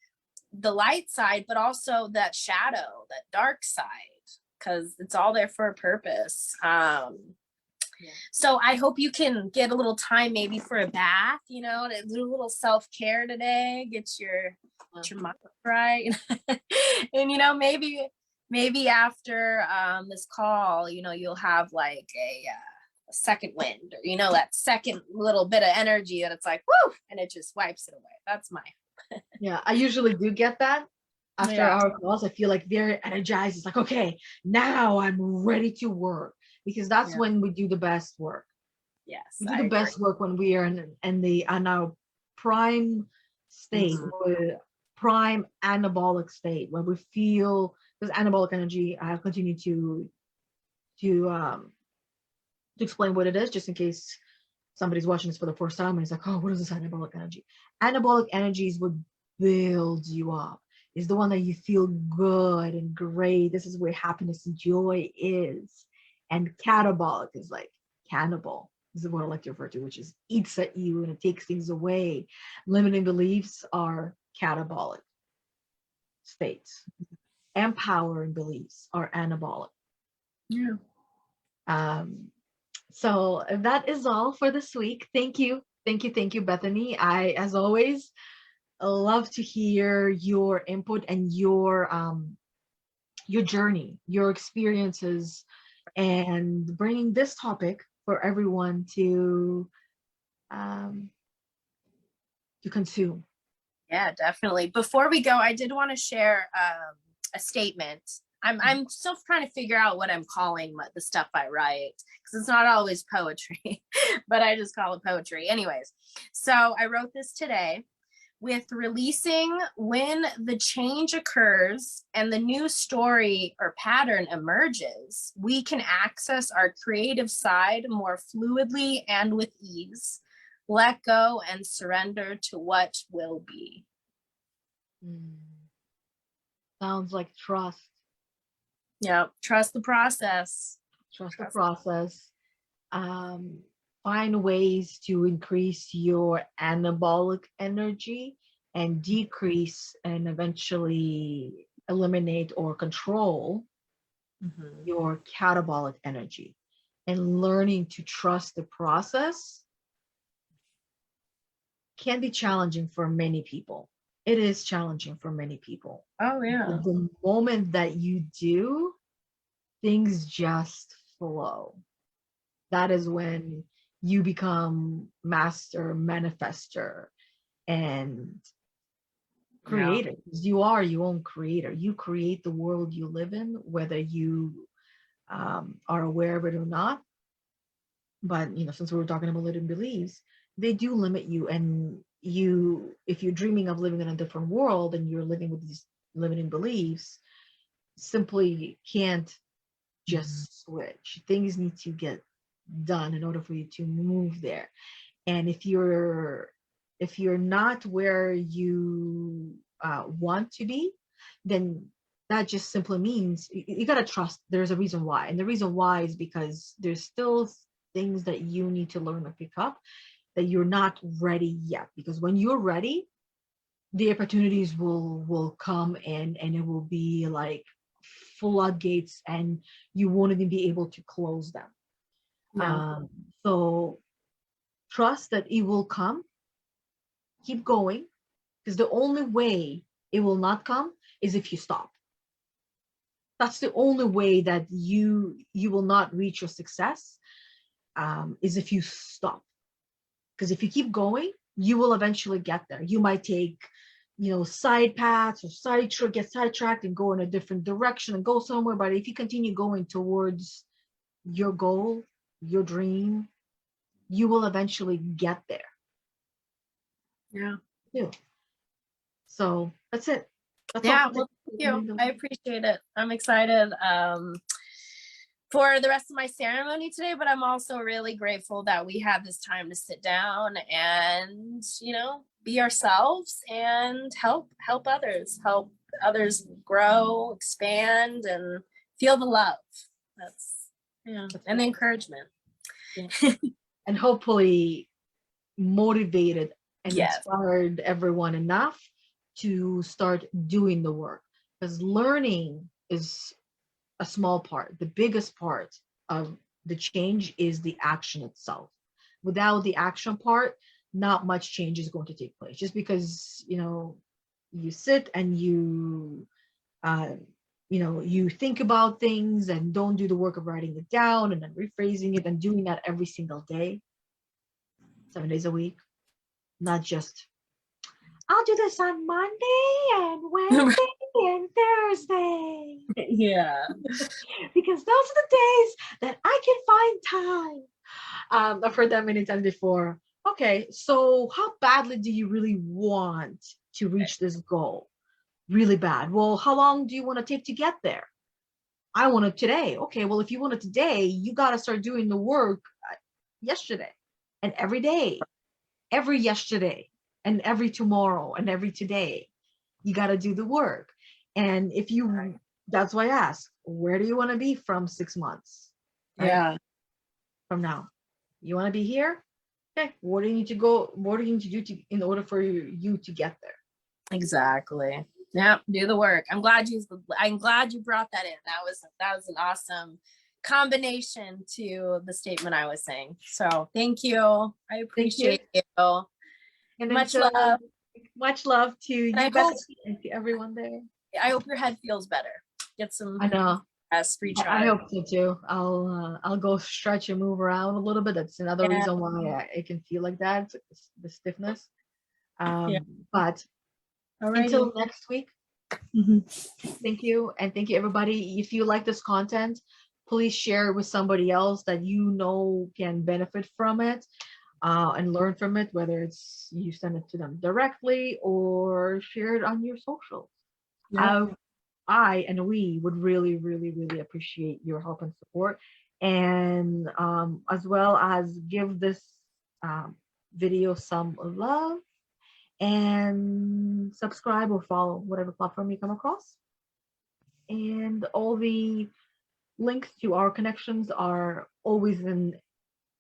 the light side, but also that shadow, that dark side, because it's all there for a purpose. So I hope you can get a little time maybe for a bath, to do a little self-care today, get your mind right. And maybe after this call, you'll have like a second wind, or that second little bit of energy that it's like woo, and it just wipes it away. That's my Yeah, I usually do get that after our calls. I feel like very energized. It's like, okay, now I'm ready to work, because that's when we do the best work. Yes, We do I the agree. best work when we are in our prime state, or prime anabolic state, where we feel this anabolic energy. I have continued to explain what it is, just in case somebody's watching this for the first time and it's like, oh, what is this anabolic energy? Anabolic energy is what builds you up. Is the one that you feel good and great. This is where happiness and joy is. And catabolic is like cannibal. This is what I like to refer to, which is eats at you and it takes things away. Limiting beliefs are catabolic states. Empowering beliefs are anabolic. Yeah. So that is all for this week. Thank you. Thank you, Bethany. I, as always, love to hear your input and your journey, your experiences, and bringing this topic for everyone to consume. Yeah, definitely. Before we go, I did want to share a statement. I'm still trying to figure out what I'm calling the stuff I write, because it's not always poetry, but I just call it poetry. Anyways, so I wrote this today. With releasing, when the change occurs and the new story or pattern emerges, we can access our creative side more fluidly and with ease. let go and surrender to what will be. Sounds like trust. Yeah, trust the process. Trust the process. Find ways to increase your anabolic energy and decrease and eventually eliminate or control your catabolic energy. And learning to trust the process can be challenging for many people. It is challenging for many people. Oh, yeah. But the moment that you do, things just flow. That is when you become master manifester and creator. Because you are your own creator. You create the world you live in, whether you are aware of it or not. But since we were talking about limiting beliefs, they do limit you. And if you're dreaming of living in a different world and you're living with these limiting beliefs, simply can't just switch. Things need to get done in order for you to move there. And if you're not where you want to be, then that just simply means you got to trust there's a reason why. And the reason why is because there's still things that you need to learn to pick up that you're not ready yet. Because when you're ready, the opportunities will come and it will be like floodgates and you won't even be able to close them. So trust that it will come. Keep going, because the only way it will not come is if you stop. That's the only way that you will not reach your success, is if you stop. Because if you keep going, you will eventually get there. You might take side paths or get sidetracked and go in a different direction and go somewhere, but if you continue going towards your goal, your dream, you will eventually get there. Yeah. So that's it. That's all. Well, thank you. I appreciate it. I'm excited for the rest of my ceremony today, but I'm also really grateful that we had this time to sit down and, be ourselves and help others grow, expand, and feel the love. And the encouragement. Yeah. And hopefully motivated and inspired everyone enough to start doing the work, because learning is a small part. The biggest part of the change is the action itself. Without the action part, not much change is going to take place. Just because you sit and you think about things and don't do the work of writing it down and then rephrasing it and doing that every single day, 7 days a week, not just I'll do this on Monday and Wednesday and Thursday. Yeah. Because those are the days that I can find time. I've heard that many times before. Okay, so how badly do you really want to reach this goal? Really bad. Well, how long do you want to take to get there? I want it today. Okay, well, if you want it today, you got to start doing the work yesterday and every day, every yesterday and every tomorrow and every today. You got to do the work. And if you, that's why I ask, where do you want to be from 6 months? Right? Yeah. From now, you want to be here? Okay, what do you need to go? What do you need to do in order for you to get there? Exactly. Yeah, do the work. I'm glad you brought that in. That was an awesome combination to the statement I was saying. So thank you. I appreciate you. And much love. Much love to you, Bethany, and to everyone there. I hope your head feels better. Get some. I know. Free trial. I hope so too. I'll go stretch and move around a little bit. That's another reason why I can feel like that, the stiffness. But until next week, thank you. And thank you, everybody. If you like this content, please share it with somebody else that can benefit from it and learn from it, whether it's you send it to them directly or share it on your socials. I and we would really, really, really appreciate your help and support, and as well as give this video some love, and subscribe or follow whatever platform you come across. And all the links to our connections are always in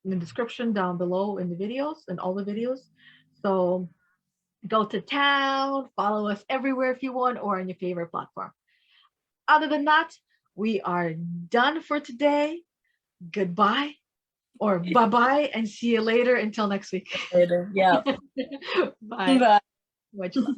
the description down below in the videos and all the videos. So go to town, follow us everywhere if you want, or on your favorite platform. Other than that, we are done for today. Goodbye or bye-bye, and see you later until next week. Later. Yeah. Bye. Bye. Much love.